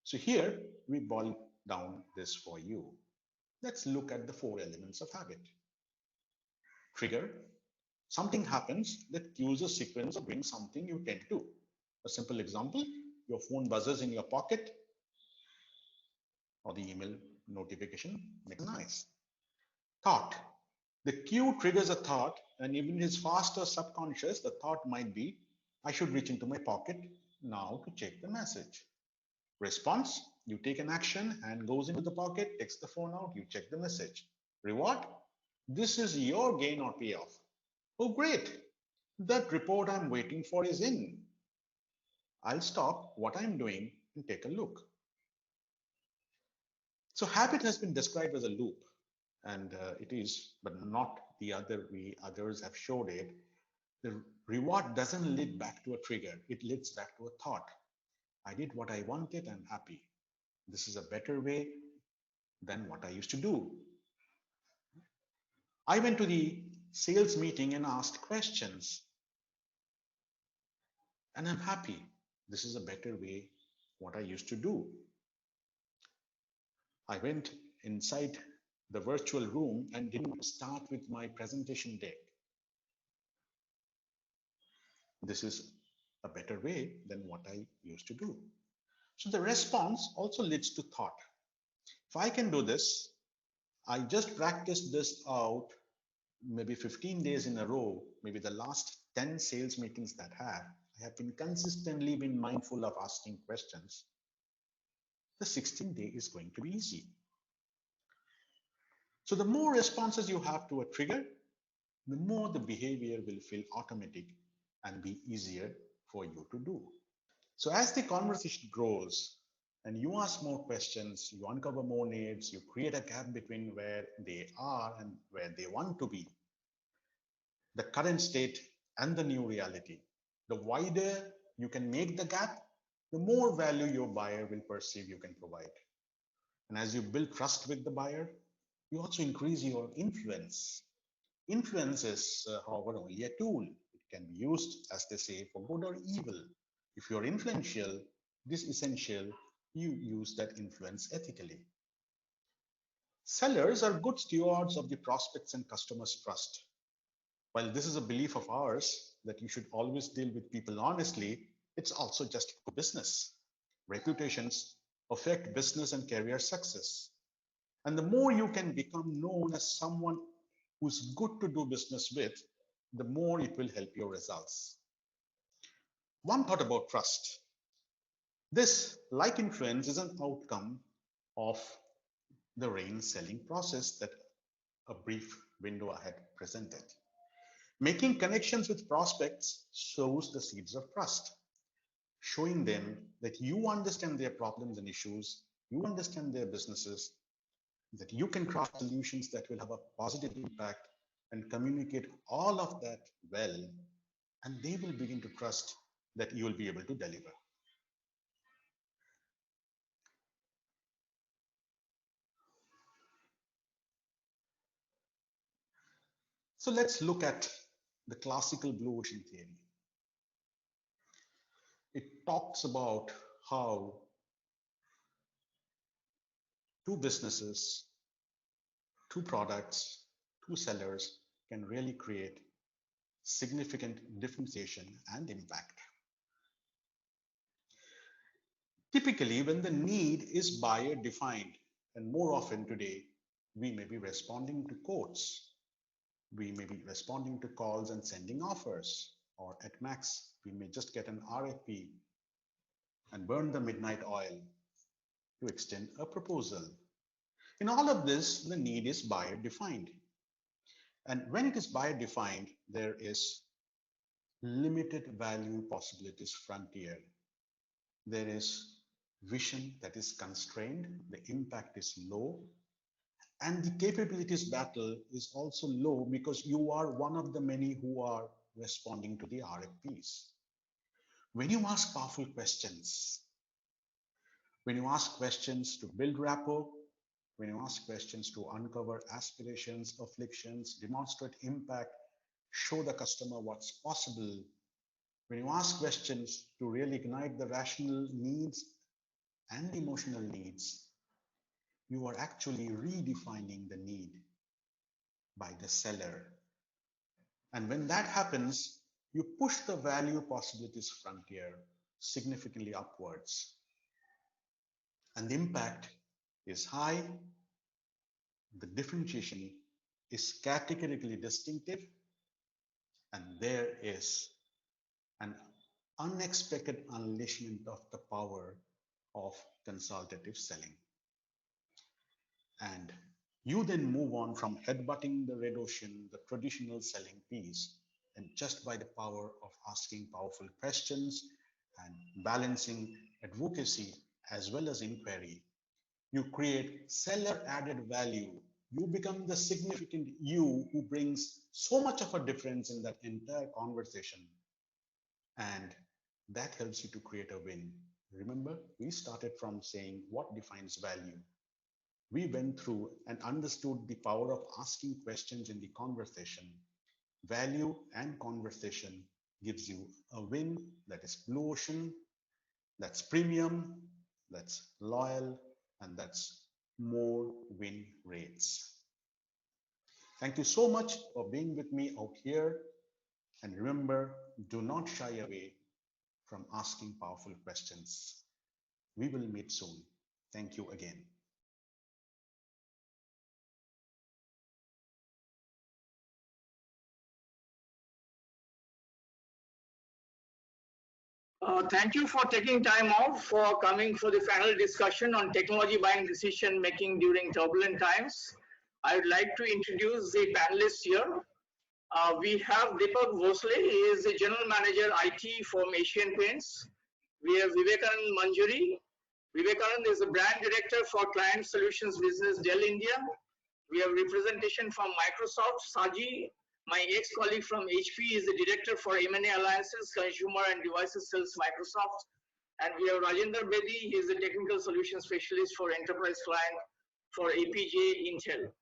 So here we boil down this for you. Let's look at the 4 elements of habit. Trigger. Something happens that cues a sequence of doing something you tend to. A simple example, your phone buzzes in your pocket or the email notification makes noise. Thought. The cue triggers a thought, and even if it's fast or subconscious, the thought might be, I should reach into my pocket now to check the message. Response, you take an action, hand goes into the pocket, takes the phone out, you check the message. Reward, this is your gain or payoff. Oh, great. That report I'm waiting for is in. I'll stop what I'm doing and take a look. So habit has been described as a loop, and it is, but not the other way others have showed it. The reward doesn't lead back to a trigger. It leads back to a thought. I did what I wanted. I'm happy. This is a better way than what I used to do. I went to the sales meeting and asked questions, and I'm happy. This is a better way what I used to do. I went inside the virtual room and didn't start with my presentation deck. This is a better way than what I used to do. So the response also leads to thought. If I can do this, I just practiced this out maybe 15 days in a row, maybe the last 10 sales meetings that I have been consistently been mindful of asking questions. The 16th day is going to be easy. So the more responses you have to a trigger, the more the behavior will feel automatic and be easier for you to do. So as the conversation grows and you ask more questions, you uncover more needs, you create a gap between where they are and where they want to be, the current state and the new reality. The wider you can make the gap, the more value your buyer will perceive you can provide. And as you build trust with the buyer, you also increase your influence. Influence is, however, only a tool. It can be used, as they say, for good or evil. If you're influential, it is essential you use that influence ethically. Sellers are good stewards of the prospects and customers' trust. While this is a belief of ours that you should always deal with people honestly, it's also just business. Reputations affect business and career success. And the more you can become known as someone who's good to do business with, the more it will help your results. One thought about trust. This, like influence, is an outcome of the RAIN selling process that a brief window I had presented. Making connections with prospects sows the seeds of trust, showing them that you understand their problems and issues, you understand their businesses, that you can craft solutions that will have a positive impact and communicate all of that well, and they will begin to trust that you will be able to deliver. So let's look at the classical blue ocean theory. It talks about how two businesses, two products, two sellers can really create significant differentiation and impact. Typically, when the need is buyer defined, and more often today, we may be responding to quotes, we may be responding to calls and sending offers, or at max, we may just get an RFP and burn the midnight oil to extend a proposal. In all of this, the need is buyer defined. And when it is buyer defined, there is limited value possibilities frontier. There is vision that is constrained, the impact is low, and the capabilities battle is also low because you are one of the many who are responding to the RFPs. When you ask powerful questions, when you ask questions to build rapport, when you ask questions to uncover aspirations, afflictions, demonstrate impact, show the customer what's possible, when you ask questions to really ignite the rational needs and emotional needs, you are actually redefining the need by the seller. And when that happens, you push the value possibilities frontier significantly upwards. And the impact is high, the differentiation is categorically distinctive, and there is an unexpected unleashment of the power of consultative selling. And you then move on from headbutting the red ocean, the traditional selling piece, and just by the power of asking powerful questions and balancing advocacy as well as inquiry, you create seller added value. You become the significant you who brings so much of a difference in that entire conversation. And that helps you to create a win. Remember, we started from saying what defines value. We went through and understood the power of asking questions in the conversation. Value and conversation gives you a win that is blue ocean, that's premium, that's loyal, and that's more win rates. Thank you so much for being with me out here. And remember, do not shy away from asking powerful questions. We will meet soon. Thank you again.
Thank you for taking time off for coming for the final discussion on technology buying decision making during turbulent times. I would like to introduce the panelists here. We have Deepak Bhosle, he is the General Manager IT for Asian Paints. We have Vivekanand Manjuri. Vivekanand is the Brand Director for Client Solutions Business, Dell India. We have representation from Microsoft. Saji, my ex-colleague from HP, is the Director for M&A Alliances, Consumer and Devices Sales, Microsoft. And we have Rajendra Bedi, he is the Technical Solutions Specialist for Enterprise Client for APJ Intel.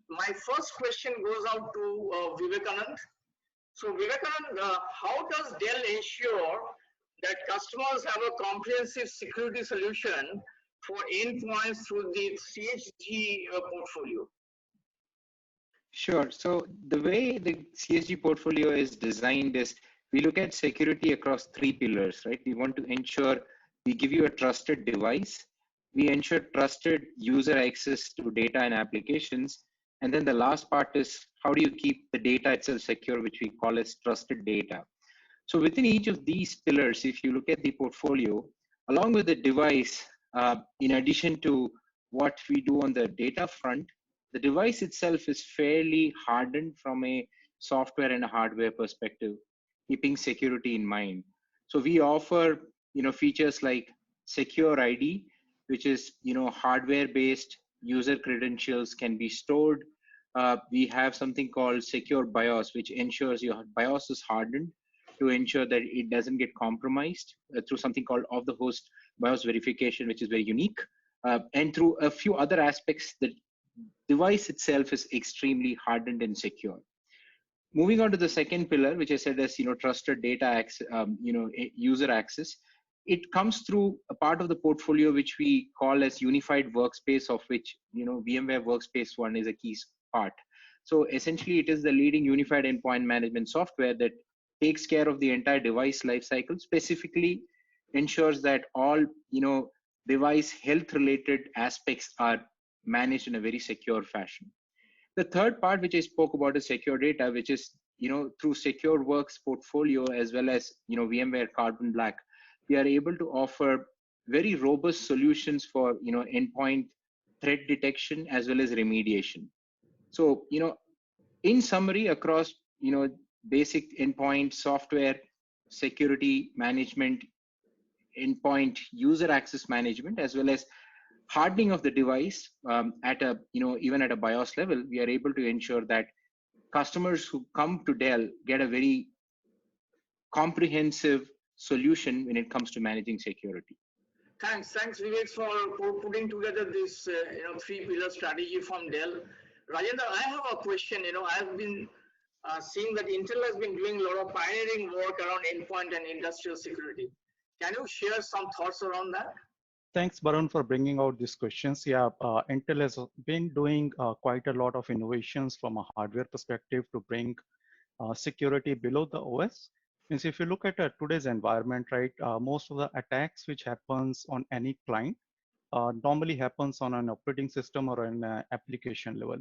My first question goes out to Vivekanand. So Vivekanand, how does Dell ensure that customers have a comprehensive security solution for endpoints through the CxG portfolio?
Sure. So the way the CxG portfolio is designed is we look at security across three pillars, right? We want to ensure we give you a trusted device. We ensure trusted user access to data and applications. And then the last part is how do you keep the data itself secure, which we call as trusted data. So within each of these pillars, if you look at the portfolio, along with the device, in addition to what we do on the data front, the device itself is fairly hardened from a software and a hardware perspective, keeping security in mind. So we offer, features like Secure ID, which is, hardware-based user credentials can be stored. We have something called Secure BIOS, which ensures your BIOS is hardened to ensure that it doesn't get compromised through something called off-the-host BIOS verification, which is very unique. And through a few other aspects, the device itself is extremely hardened and secure. Moving on to the second pillar, which I said is, trusted data access, user access. It comes through a part of the portfolio which we call as unified workspace, of which, VMware Workspace ONE is a key part. So essentially, it is the leading unified endpoint management software that takes care of the entire device lifecycle, specifically ensures that all, device health related aspects are managed in a very secure fashion. The third part, which I spoke about, is secure data, which is, through SecureWorks portfolio, as well as, VMware Carbon Black, we are able to offer very robust solutions for, endpoint threat detection as well as remediation. So, in summary, across, basic endpoint software, security management, endpoint user access management, as well as hardening of the device at a, even at a BIOS level, we are able to ensure that customers who come to Dell get a very comprehensive solution when it comes to managing security.
Thanks Vivek for putting together this three-pillar strategy from Dell. Rajendra, I have a question. I've been seeing that Intel has been doing a lot of pioneering work around endpoint and industrial security. Can you share some thoughts around that?
Thanks, Barun, for bringing out these questions. Yeah, Intel has been doing quite a lot of innovations from a hardware perspective to bring security below the OS. Means if you look at today's environment, right, most of the attacks which happens on any client normally happens on an operating system or an application level.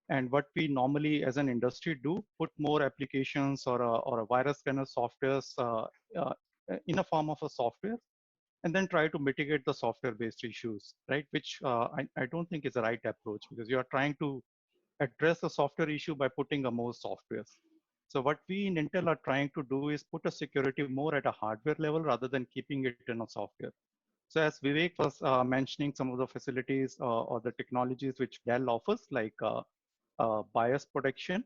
And what we normally as an industry do, put more applications or a virus scanner softwares uh, in a form of a software, and then try to mitigate the software-based issues, right? Which I don't think is the right approach, because you are trying to address a software issue by putting a more softwares. So what we in Intel are trying to do is put a security more at a hardware level rather than keeping it in a software. So as Vivek was mentioning some of the facilities or the technologies which Dell offers, like bias protection.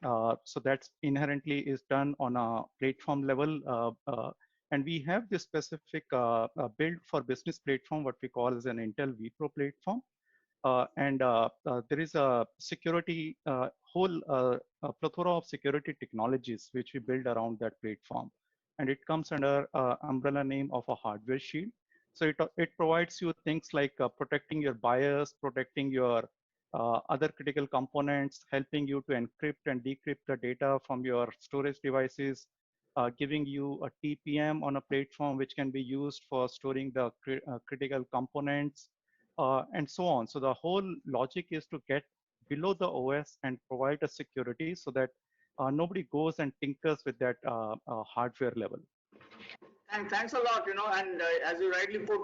So that's inherently is done on a platform level. And we have this specific build for business platform, what we call as an Intel vPro platform. There is a security whole plethora of security technologies which we build around that platform, and it comes under umbrella name of a hardware shield. So it provides you things like protecting your BIOS, protecting your other critical components, helping you to encrypt and decrypt the data from your storage devices, giving you a TPM on a platform which can be used for storing the critical components, and so on. So the whole logic is to get below the OS and provide a security so that nobody goes and tinkers with that hardware level.
And thanks a lot, and as you rightly put,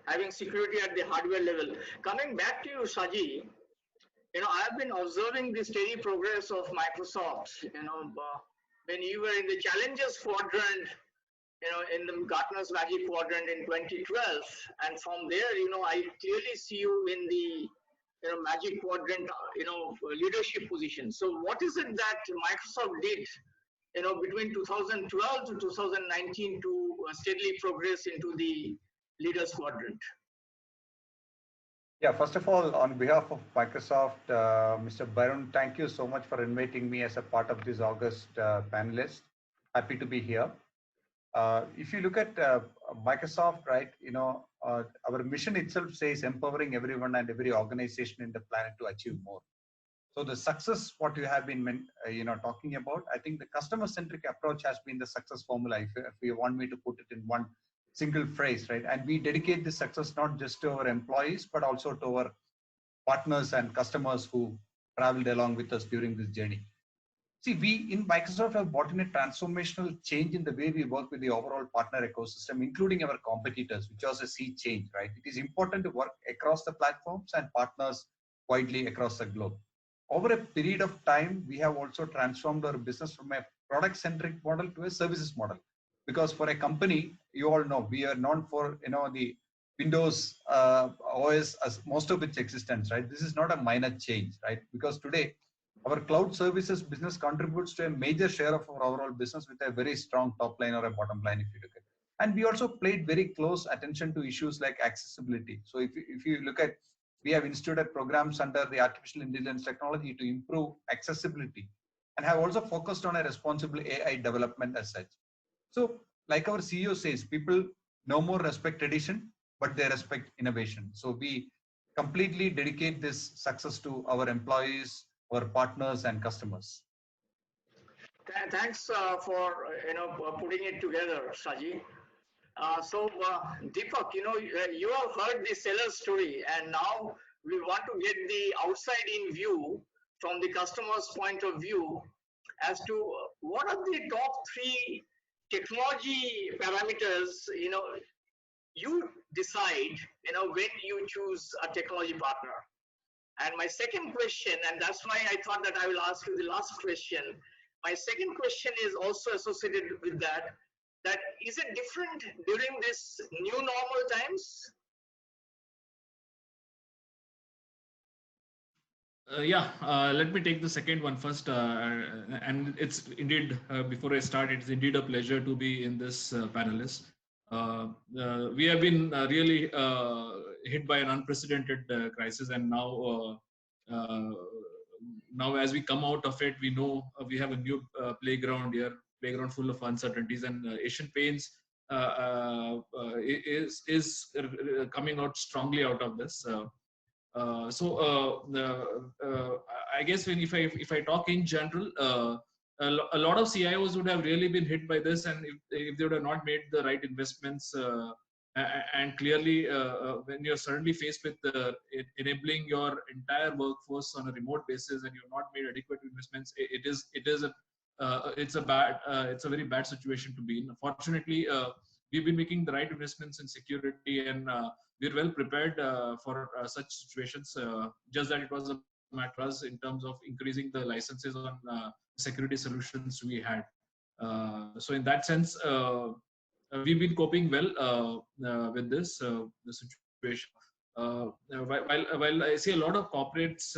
having security at the hardware level. Coming back to you, Saji, I've been observing the steady progress of Microsoft, when you were in the challenges quadrant, in the Gartner's Magic Quadrant in 2012, and from there, I clearly see you in the Magic Quadrant, leadership position. So what is it that Microsoft did, between 2012 to 2019 to steadily progress into the leaders quadrant?
Yeah, first of all, on behalf of Microsoft, Mr. Barun, thank you so much for inviting me as a part of this August panelist. Happy to be here. If you look at Microsoft, right, our mission itself says empowering everyone and every organization in the planet to achieve more. So the success, what you have been, talking about, I think the customer-centric approach has been the success formula. If you want me to put it in one single phrase, right? And we dedicate this success not just to our employees, but also to our partners and customers who traveled along with us during this journey. See, we in Microsoft have brought in a transformational change in the way we work with the overall partner ecosystem, including our competitors, which was a sea change, right? It is important to work across the platforms and partners widely across the globe. Over a period of time, we have also transformed our business from a product-centric model to a services model. Because for a company, you all know, we are known for the Windows OS as most of its existence, right? This is not a minor change, right? Because today, our cloud services business contributes to a major share of our overall business with a very strong top line or a bottom line, if you look at it. And we also paid very close attention to issues like accessibility. So if you look at, we have instituted programs under the artificial intelligence technology to improve accessibility, and have also focused on a responsible AI development as such. So like our CEO says, people no more respect tradition, but they respect innovation. So we completely dedicate this success to our employees, our partners and customers.
Thanks for putting it together, Saji. Deepak, you have heard the seller story, and now we want to get the outside-in view from the customer's point of view as to what are the top 3 technology parameters you decide when you choose a technology partner. And my second question, and that's why I thought that I will ask you the last question. My second question is also associated with that is it different during this new normal times?
Let me take the second one first. And it's indeed, before I start, it's indeed a pleasure to be in this panelist. We have been really hit by an unprecedented crisis, and now as we come out of it, we know we have a new playground here, playground full of uncertainties, and Asian Paints is coming out strongly out of this. I guess if I talk in general, a lot of CIOs would have really been hit by this, and if they would have not made the right investments, and clearly when you're suddenly faced with enabling your entire workforce on a remote basis, and you've not made adequate investments, it's a very bad situation to be in. Fortunately, we've been making the right investments in security, and we're well prepared for such situations. Just that it was a matter of us in terms of increasing the licenses on security solutions we had. So in that sense, we've been coping well with the situation. While I see a lot of corporates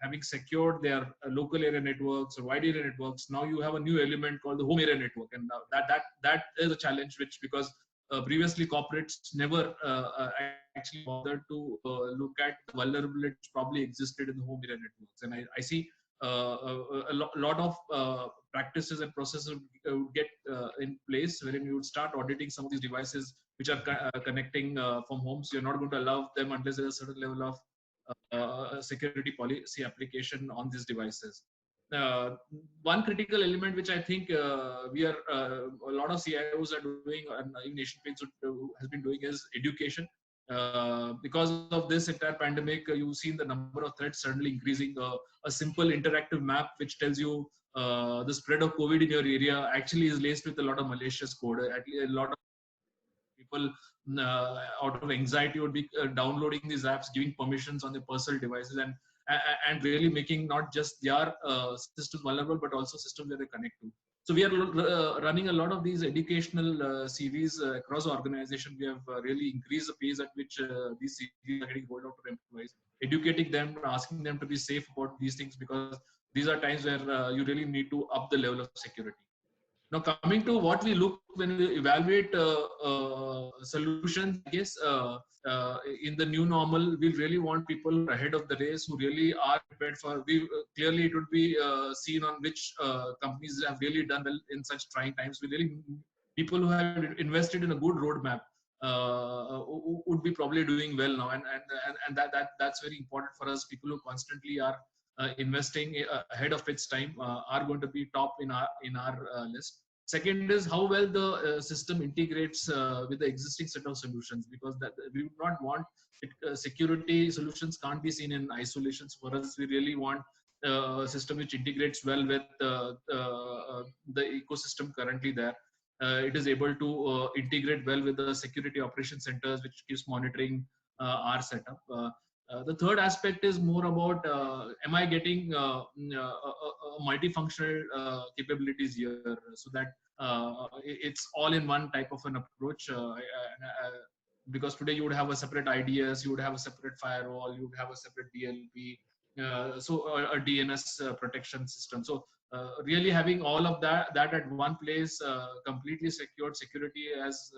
having secured their local area networks or wide area networks, now you have a new element called the home area network, and that is a challenge, which because previously corporates never actually bothered to look at the vulnerability which probably existed in the home area networks. And I see lot of practices and processes would get in place wherein you would start auditing some of these devices which are connecting from homes. You're not going to allow them unless there's a certain level of security policy application on these devices. One critical element which I think we are a lot of CIOs are doing, and even Asian Paints has been doing, is education. Because of this entire pandemic, you've seen the number of threats suddenly increasing. A simple interactive map which tells you the spread of COVID in your area actually is laced with a lot of malicious code. A lot of people out of anxiety would be downloading these apps, giving permissions on their personal devices, and really making not just their systems vulnerable, but also systems that they connect to. So we are running a lot of these educational series across the organization. We have really increased the pace at which these series are getting rolled out to employees, educating them, asking them to be safe about these things, because these are times where you really need to up the level of security. Now, coming to what we look when we evaluate solutions, I guess in the new normal, we really want people ahead of the race who really are prepared for. Clearly, it would be seen on which companies have really done well in such trying times. We really people who have invested in a good roadmap would be probably doing well now, and that's very important for us. People who constantly are investing ahead of its time are going to be top in our list. Second is how well the system integrates with the existing set of solutions, because that we would not want it, security solutions can't be seen in isolations. For us, we really want a system which integrates well with the ecosystem currently there. It is able to integrate well with the security operation centers, which keeps monitoring our setup. The third aspect is more about am I getting multifunctional capabilities here, so that it's all in one type of an approach. Because today you would have a separate IDS, you would have a separate firewall, you would have a separate DLP, so a DNS protection system. So really having all of that at one place, completely secured security, as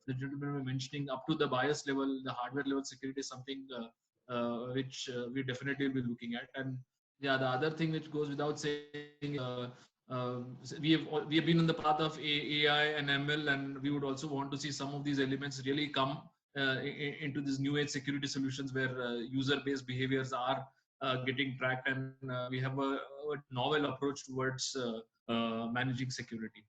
the gentleman were mentioning, up to the BIOS level, the hardware level security is something which we definitely will be looking at. And yeah, the other thing which goes without saying, we have been on the path of AI and ML, and we would also want to see some of these elements really come into these new age security solutions, where user-based behaviors are getting tracked, and we have a novel approach towards managing security.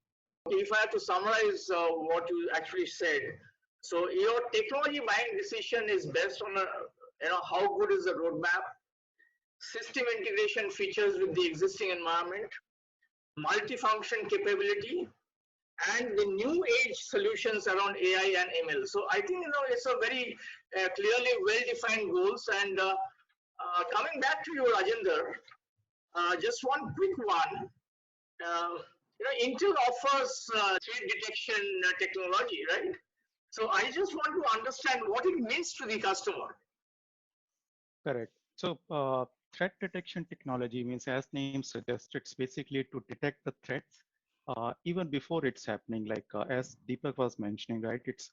If I have to summarize what you actually said, so your technology buying decision is based on how good is the roadmap, system integration features with the existing environment, multifunction capability, and the new age solutions around AI and ML. So I think it's a very clearly well-defined goals. And coming back to your agenda, just one quick one. Intel offers threat detection technology, right? So I just want to understand what it means to the customer.
Correct. So threat detection technology means, as name suggests, it's basically to detect the threats even before it's happening, like as Deepak was mentioning, right? It's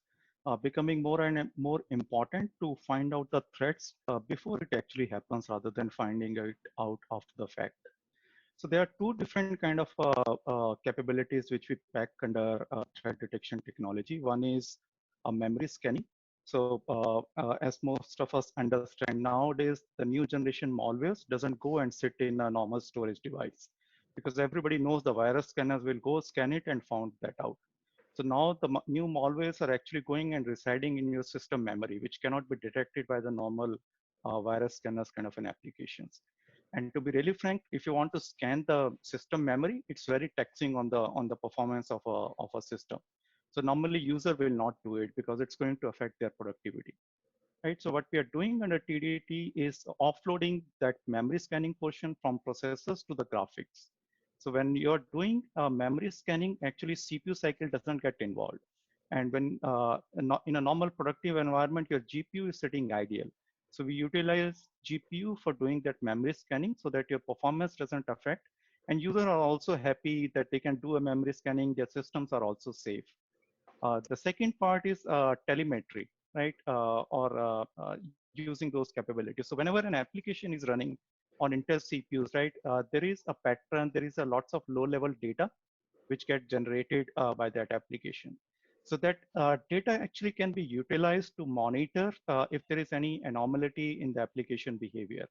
becoming more and more important to find out the threats before it actually happens rather than finding it out after the fact. So there are two different kind of capabilities which we pack under threat detection technology. One is memory scanning. So as most of us understand nowadays, the new generation malwares doesn't go and sit in a normal storage device because everybody knows the virus scanners will go scan it and found that out. So now the new malwares are actually going and residing in your system memory, which cannot be detected by the normal virus scanners kind of an applications. And to be really frank, if you want to scan the system memory, it's very taxing on the performance of a system. So normally user will not do it because it's going to affect their productivity. Right. So what we are doing under TDT is offloading that memory scanning portion from processors to the graphics. So when you're doing memory scanning, actually CPU cycle doesn't get involved. And when in a normal productive environment, your GPU is sitting ideal. So we utilize GPU for doing that memory scanning so that your performance doesn't affect. And users are also happy that they can do a memory scanning. Their systems are also safe. The second part is telemetry, right? Or using those capabilities. So whenever an application is running on Intel CPUs, right, there is a pattern, there is a lots of low-level data which get generated by that application. So that data actually can be utilized to monitor if there is any anomaly in the application behavior,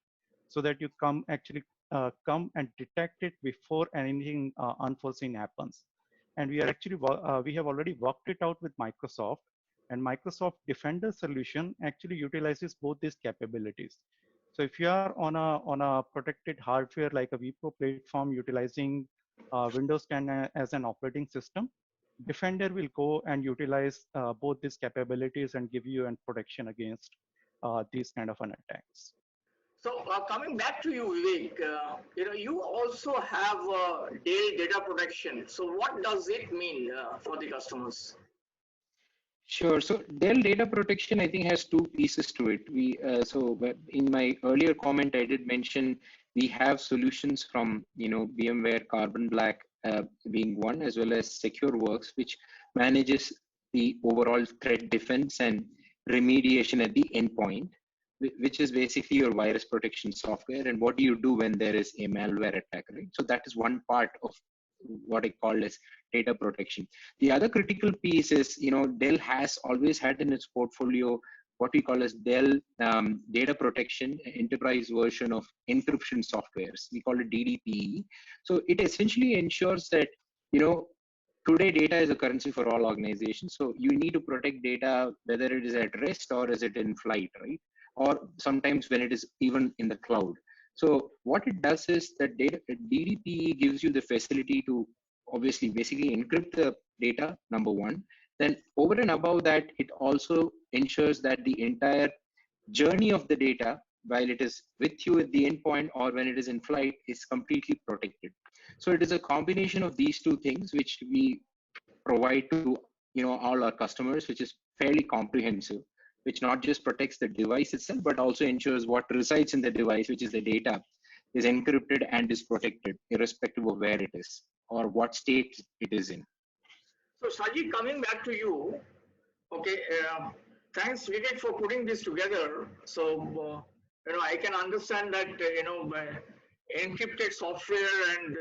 so that you come and detect it before anything unforeseen happens. And we are actually we have already worked it out with Microsoft, and Microsoft Defender solution actually utilizes both these capabilities. So if you are on a protected hardware like a vPro platform utilizing Windows 10 as an operating system, Defender will go and utilize both these capabilities and give you an protection against these kind of an attacks.
So coming back to you, Vivek, you also have Dell data protection. So what does it mean for the customers?
Sure. So Dell data protection, I think, has two pieces to it. In my earlier comment, I did mention we have solutions from VMware Carbon Black being one, as well as SecureWorks, which manages the overall threat defense and remediation at the endpoint, which is basically your virus protection software. And what do you do when there is a malware attack, right? So that is one part of what I call as data protection. The other critical piece is, Dell has always had in its portfolio what we call as Dell data protection enterprise version of encryption softwares. We call it DDPE. So it essentially ensures that, today data is a currency for all organizations. So you need to protect data, whether it is at rest or is it in flight, right? Or sometimes when it is even in the cloud. So what it does is that DDPE gives you the facility to obviously basically encrypt the data, number one. Then over and above that, it also ensures that the entire journey of the data, while it is with you at the endpoint or when it is in flight, is completely protected. So it is a combination of these two things which we provide to all our customers, which is fairly comprehensive, which not just protects the device itself, but also ensures what resides in the device, which is the data, is encrypted and is protected, irrespective of where it is or what state it is in.
So Sajid, coming back to you, okay, thanks Vivek for putting this together. So, I can understand that, encrypted software and,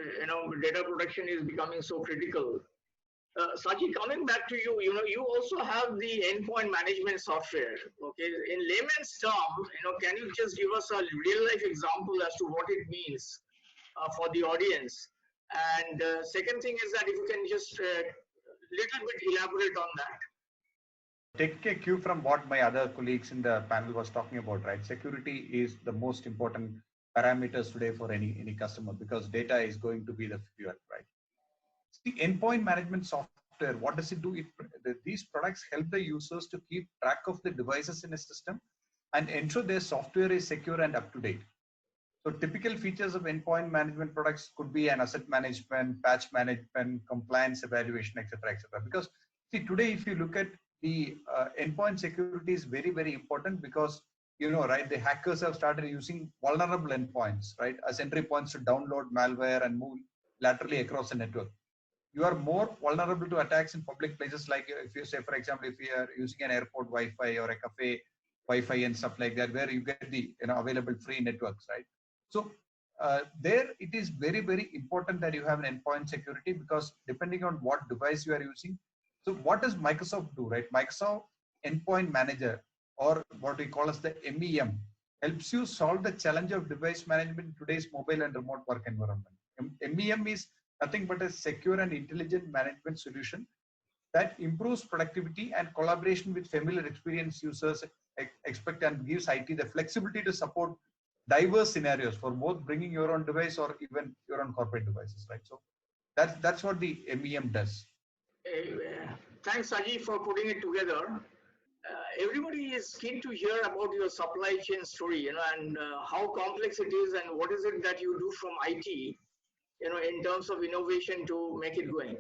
data protection is becoming so critical. Saji, coming back to you, you also have the endpoint management software. Okay, in layman's term, can you just give us a real life example as to what it means for the audience? And second thing is that if you can just little bit elaborate on that.
Take a cue from what my other colleagues in the panel was talking about, right? Security is the most important parameters today for any customer because data is going to be the fuel, right? See, endpoint management software, what does it do? These products help the users to keep track of the devices in a system and ensure their software is secure and up to date. So typical features of endpoint management products could be an asset management, patch management, compliance evaluation, etc., etc. Because see, today, if you look at the endpoint security is very, very important because, right, the hackers have started using vulnerable endpoints, right, as entry points to download malware and move laterally across the network. you are more vulnerable to attacks in public places. Like if you say, for example, if you are using an airport Wi-Fi or a cafe Wi-Fi and stuff like that, where you get the available free networks, right? So there it is very, very important that you have an endpoint security, because depending on what device you are using. So what does Microsoft do, right? Microsoft Endpoint Manager, or what we call as the MEM, helps you solve the challenge of device management in today's mobile and remote work environment. MEM is nothing but a secure and intelligent management solution that improves productivity and collaboration with familiar experienced users expect, and gives IT the flexibility to support diverse scenarios for both bringing your own device or even your own corporate devices, right? So that's what the MEM does.
Thanks, Ajay, for putting it together. Everybody is keen to hear about your supply chain story, and how complex it is, and what is it that you do from IT, in terms of innovation to make it going.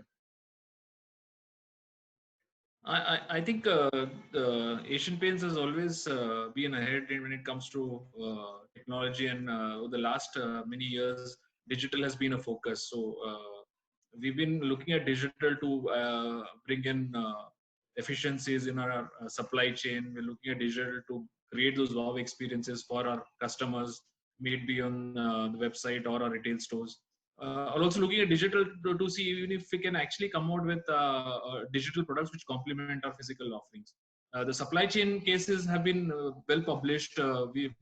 I think Asian Paints has always been ahead when it comes to technology, and over the last many years, digital has been a focus. So we've been looking at digital to bring in efficiencies in our supply chain. We're looking at digital to create those wow experiences for our customers, may it be on the website or our retail stores. Are also looking at digital to see even if we can actually come out with digital products which complement our physical offerings. The supply chain cases have been well published. We've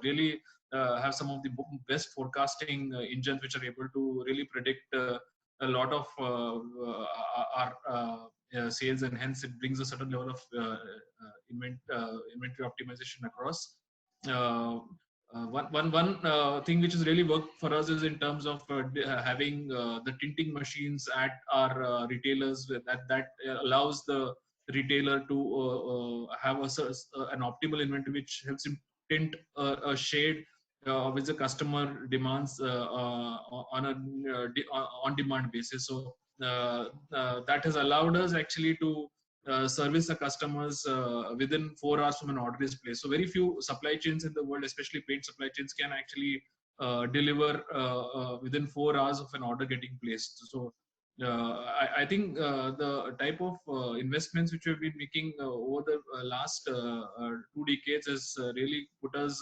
really have some of the best forecasting engines which are able to really predict a lot of our sales, and hence it brings a certain level of inventory optimization across. One thing which has really worked for us is in terms of having the tinting machines at our retailers, that allows the retailer to have an optimal inventory which helps him tint a shade which the customer demands on a on-demand basis. So that has allowed us actually to service the customers within 4 hours from an order is placed. So very few supply chains in the world, especially paint supply chains, can actually deliver within 4 hours of an order getting placed. So I think the type of investments which we've been making over the last 2 decades has really put us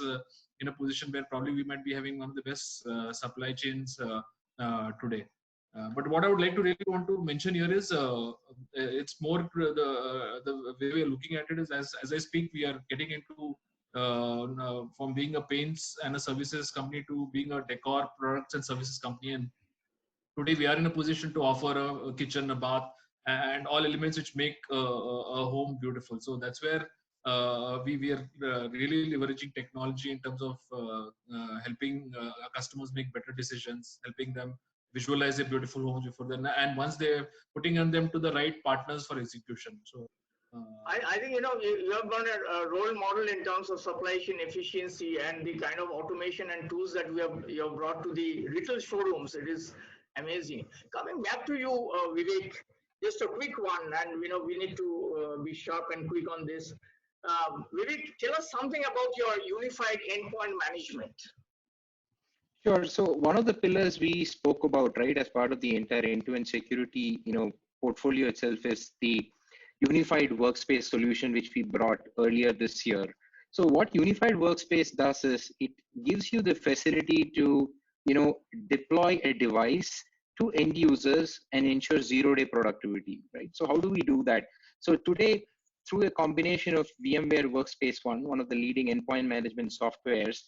in a position where probably we might be having one of the best supply chains today. But what I would like to really want to mention here is it's more the way we are looking at it is as I speak, we are getting into from being a paints and a services company to being a decor products and services company. And today we are in a position to offer a kitchen, a bath, and all elements which make a home beautiful. So that's where we are really leveraging technology in terms of helping our customers make better decisions, helping them visualize their beautiful homes before them, and once they're putting on them to the right partners for execution. So
I think you have done a role model in terms of supply chain efficiency and the kind of automation and tools that you have brought to the retail showrooms. It is amazing. Coming back to you, Vivek, just a quick one, and we need to be sharp and quick on this. Vivek, tell us something about your unified endpoint management.
Sure. So one of the pillars we spoke about, right, as part of the entire end-to-end security, portfolio itself is the unified workspace solution, which we brought earlier this year. So what unified workspace does is it gives you the facility to, deploy a device to end users and ensure zero-day productivity, right? So how do we do that? So today, through a combination of VMware Workspace ONE, one of the leading endpoint management softwares,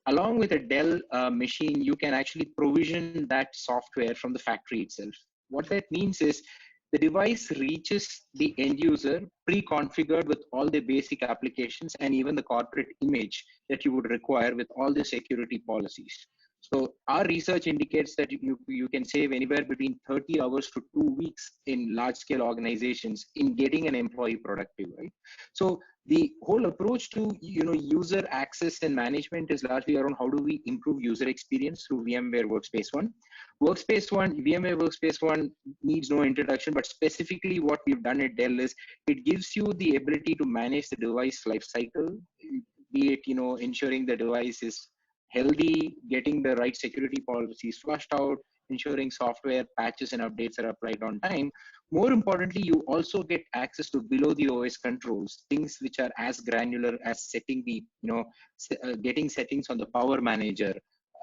along with a Dell machine, you can actually provision that software from the factory itself. What that means is the device reaches the end user pre-configured with all the basic applications and even the corporate image that you would require with all the security policies. So our research indicates that you can save anywhere between 30 hours to 2 weeks in large scale organizations in getting an employee productive, right? So the whole approach to user access and management is largely around how do we improve user experience through VMware Workspace ONE. VMware Workspace ONE needs no introduction, but specifically what we've done at Dell is it gives you the ability to manage the device life cycle, be it ensuring the device is healthy, getting the right security policies flushed out, ensuring software patches and updates are applied on time. More importantly, you also get access to below the OS controls, things which are as granular as setting the, getting settings on the power manager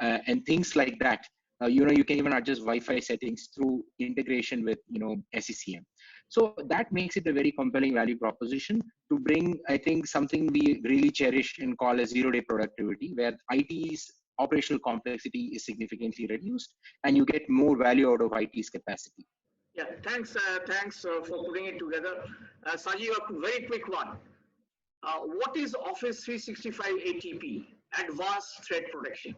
and things like that. You can even adjust Wi-Fi settings through integration with, SCCM. So that makes it a very compelling value proposition to bring, I think, something we really cherish and call a zero-day productivity, where IT's operational complexity is significantly reduced and you get more value out of IT's capacity.
Yeah, thanks for putting it together. Saji, a very quick one. What is Office 365 ATP, Advanced Threat Protection?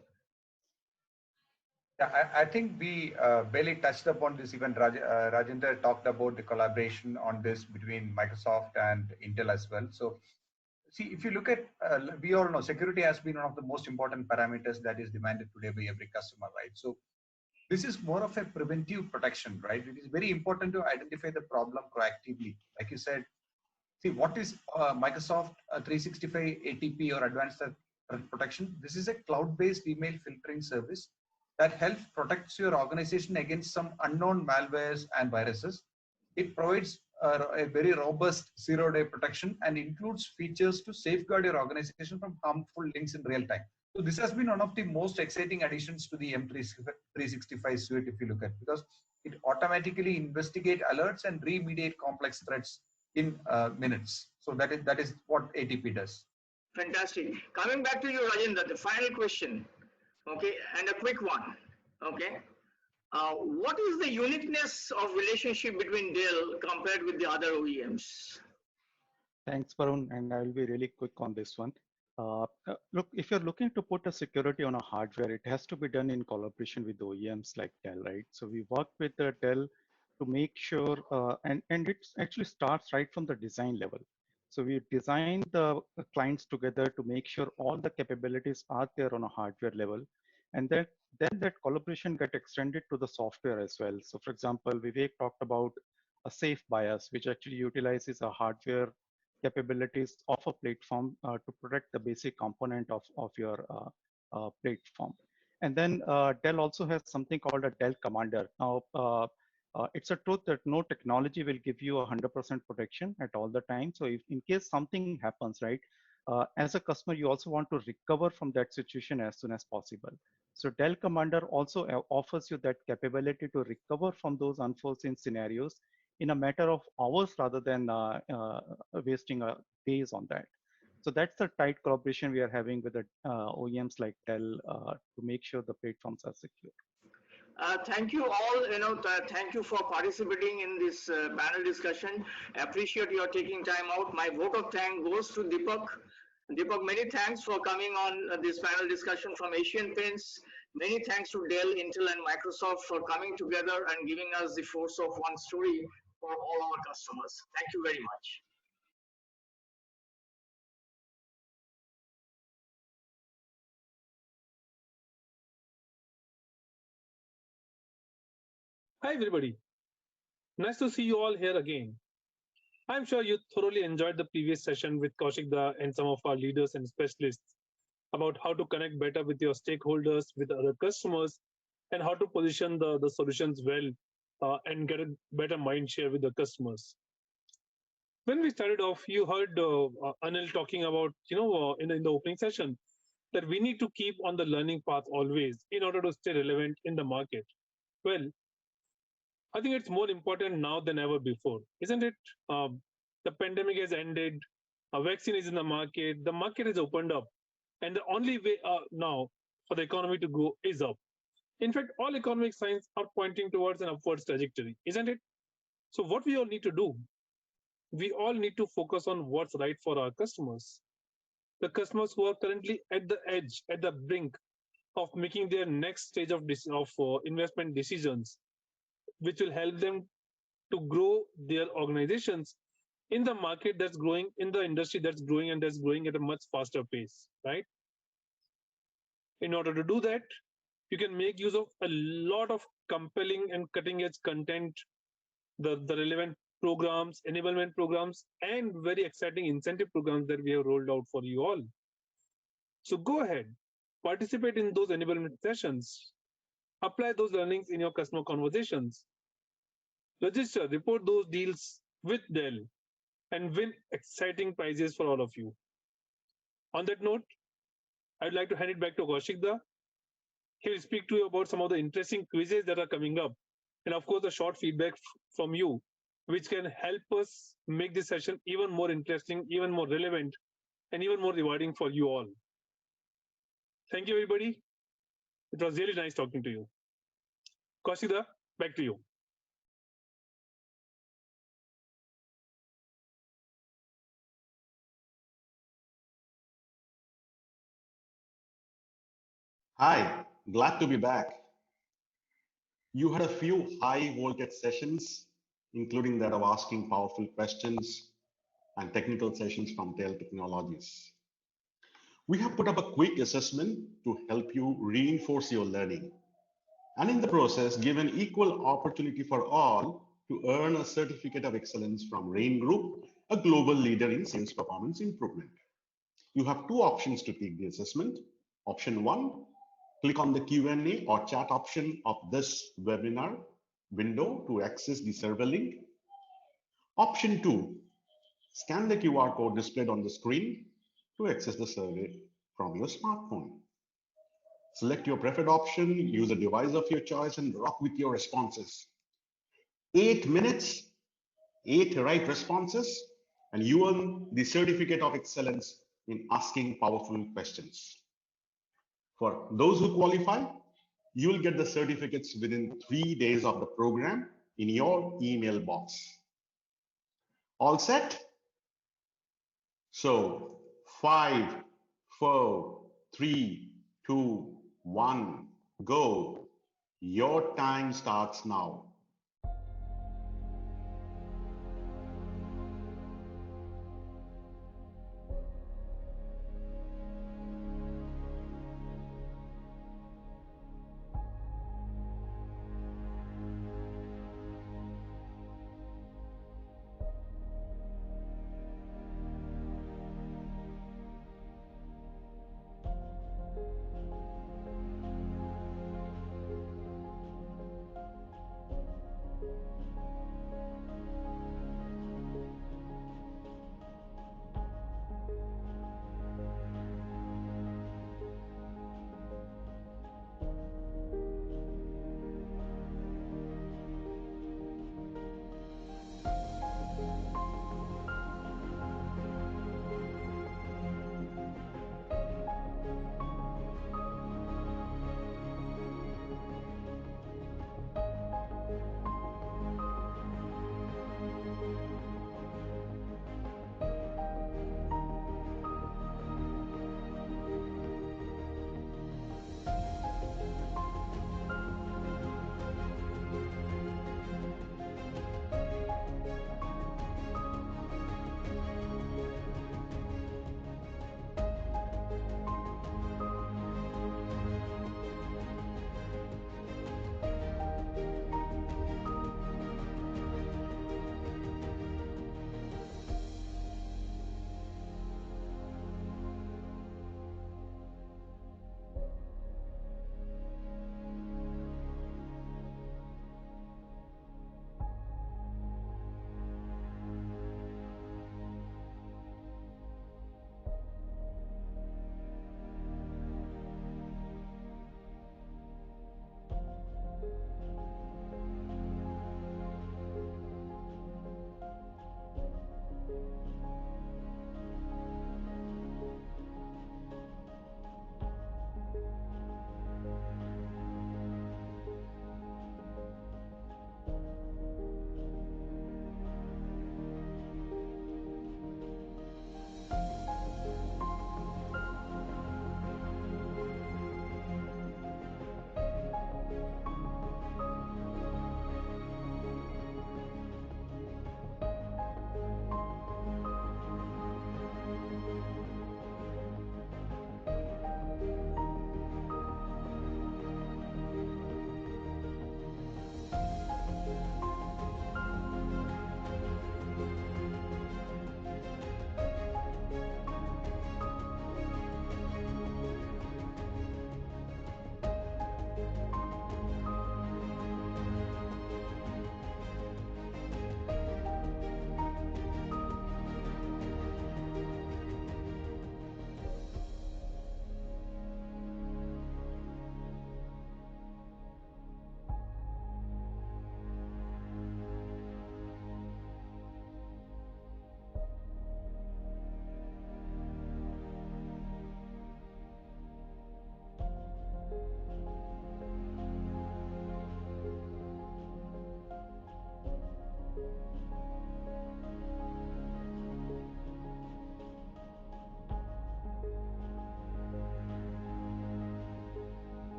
Yeah, I think we barely touched upon this. Even Rajendra talked about the collaboration on this between Microsoft and Intel as well. So, see, if you look at, we all know security has been one of the most important parameters that is demanded today by every customer, right? So, this is more of a preventive protection, right? It is very important to identify the problem proactively. Like you said, see, what is Microsoft 365 ATP or Advanced Threat Protection? This is a cloud-based email filtering service that helps protects your organization against some unknown malwares and viruses. It provides a very robust zero-day protection and includes features to safeguard your organization from harmful links in real time. So this has been one of the most exciting additions to the M365 suite, if you look at, because it automatically investigate alerts and remediate complex threats in minutes. So that is what ATP does.
Fantastic. Coming back to you, Rajendra, the final question, okay, and a quick one, okay. What is the uniqueness of relationship between Dell compared with the other OEMs?
Thanks, Varun, and I will be really quick on this one. Look, if you're looking to put a security on a hardware, it has to be done in collaboration with OEMs like Dell, right? So we work with Dell to make sure, and it actually starts right from the design level. So we design the clients together to make sure all the capabilities are there on a hardware level, and then that collaboration get extended to the software as well. So for example, Vivek talked about a safe bias, which actually utilizes a hardware capabilities of a platform to protect the basic component of your platform. And then Dell also has something called a Dell Commander. Now, it's a truth that no technology will give you 100% protection at all the time. So if in case something happens, right, as a customer, you also want to recover from that situation as soon as possible. So Dell Commander also offers you that capability to recover from those unforeseen scenarios in a matter of hours rather than wasting days on that. So that's the tight collaboration we are having with the OEMs like Dell to make sure the platforms are secure.
Thank you all. Thank you for participating in this panel discussion. I appreciate your taking time out. My vote of thanks goes to Deepak. Deepak, many thanks for coming on this panel discussion from Asian Paints. Many thanks to Dell, Intel, and Microsoft for coming together and giving us the force of one story for all our customers. Thank you very much.
Hi, everybody. Nice to see you all here again. I'm sure you thoroughly enjoyed the previous session with Kaushik and some of our leaders and specialists about how to connect better with your stakeholders, with other customers, and how to position the solutions well and get a better mind share with the customers. When we started off, you heard Anil talking about, in the opening session, that we need to keep on the learning path always in order to stay relevant in the market. Well, I think it's more important now than ever before, isn't it? The pandemic has ended, a vaccine is in the market has opened up, and the only way now for the economy to grow is up. In fact, all economic signs are pointing towards an upwards trajectory, isn't it? So what we all need to do, we all need to focus on what's right for our customers. The customers who are currently at the edge, at the brink of making their next stage of investment decisions, which will help them to grow their organizations in the market that's growing, in the industry that's growing and that's growing at a much faster pace, right? In order to do that, you can make use of a lot of compelling and cutting edge content, the relevant programs, enablement programs, and very exciting incentive programs that we have rolled out for you all. So go ahead, Participate in those enablement sessions. Apply those learnings in your customer conversations. Register, report those deals with Dell, and win exciting prizes for all of you. On that note, I'd like to hand it back to Kaushikda. He will speak to you about some of the interesting quizzes that are coming up, and of course, a short feedback from you, which can help us make this session even more interesting, even more relevant, and even more rewarding for you all. Thank you, everybody. It was really nice talking to you. Kaushikda, back to you.
Hi, glad to be back. You had a few high voltage sessions, including that of asking powerful questions and technical sessions from Dell Technologies. We have put up a quick assessment to help you reinforce your learning, and in the process, give an equal opportunity for all to earn a certificate of excellence from Rain Group, a global leader in sales performance improvement. You have two options to take the assessment. Option one, click on the Q&A or chat option of this webinar window to access the server link. Option two, scan the QR code displayed on the screen to access the survey from your smartphone. Select your preferred option, use a device of your choice, and rock with your responses. 8 minutes, 8 right responses, and you earn the certificate of excellence in asking powerful questions. For those who qualify, you will get the certificates within 3 days of the program in your email box. All set? So 5, 4, 3, 2, 1, go. Your time starts now.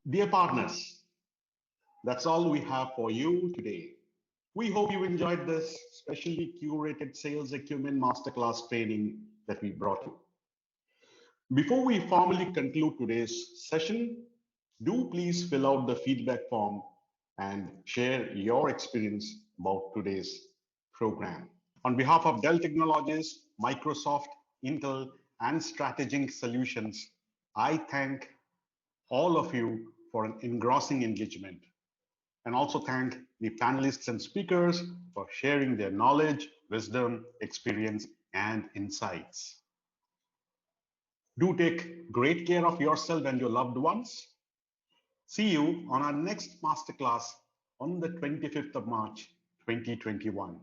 Dear partners, that's all we have for you today. We hope you enjoyed this specially curated SalesAcumen Masterclass training that we brought you. Before we formally conclude today's session, do please fill out the feedback form and share your experience about today's program. On behalf of Dell Technologies, Microsoft, Intel, and Strategic Solutions, I thank all of you for an engrossing engagement, and also thank the panelists and speakers for sharing their knowledge, wisdom, experience, and insights. Do take great care of yourself and your loved ones. See you on our next masterclass on the 25th of March, 2021.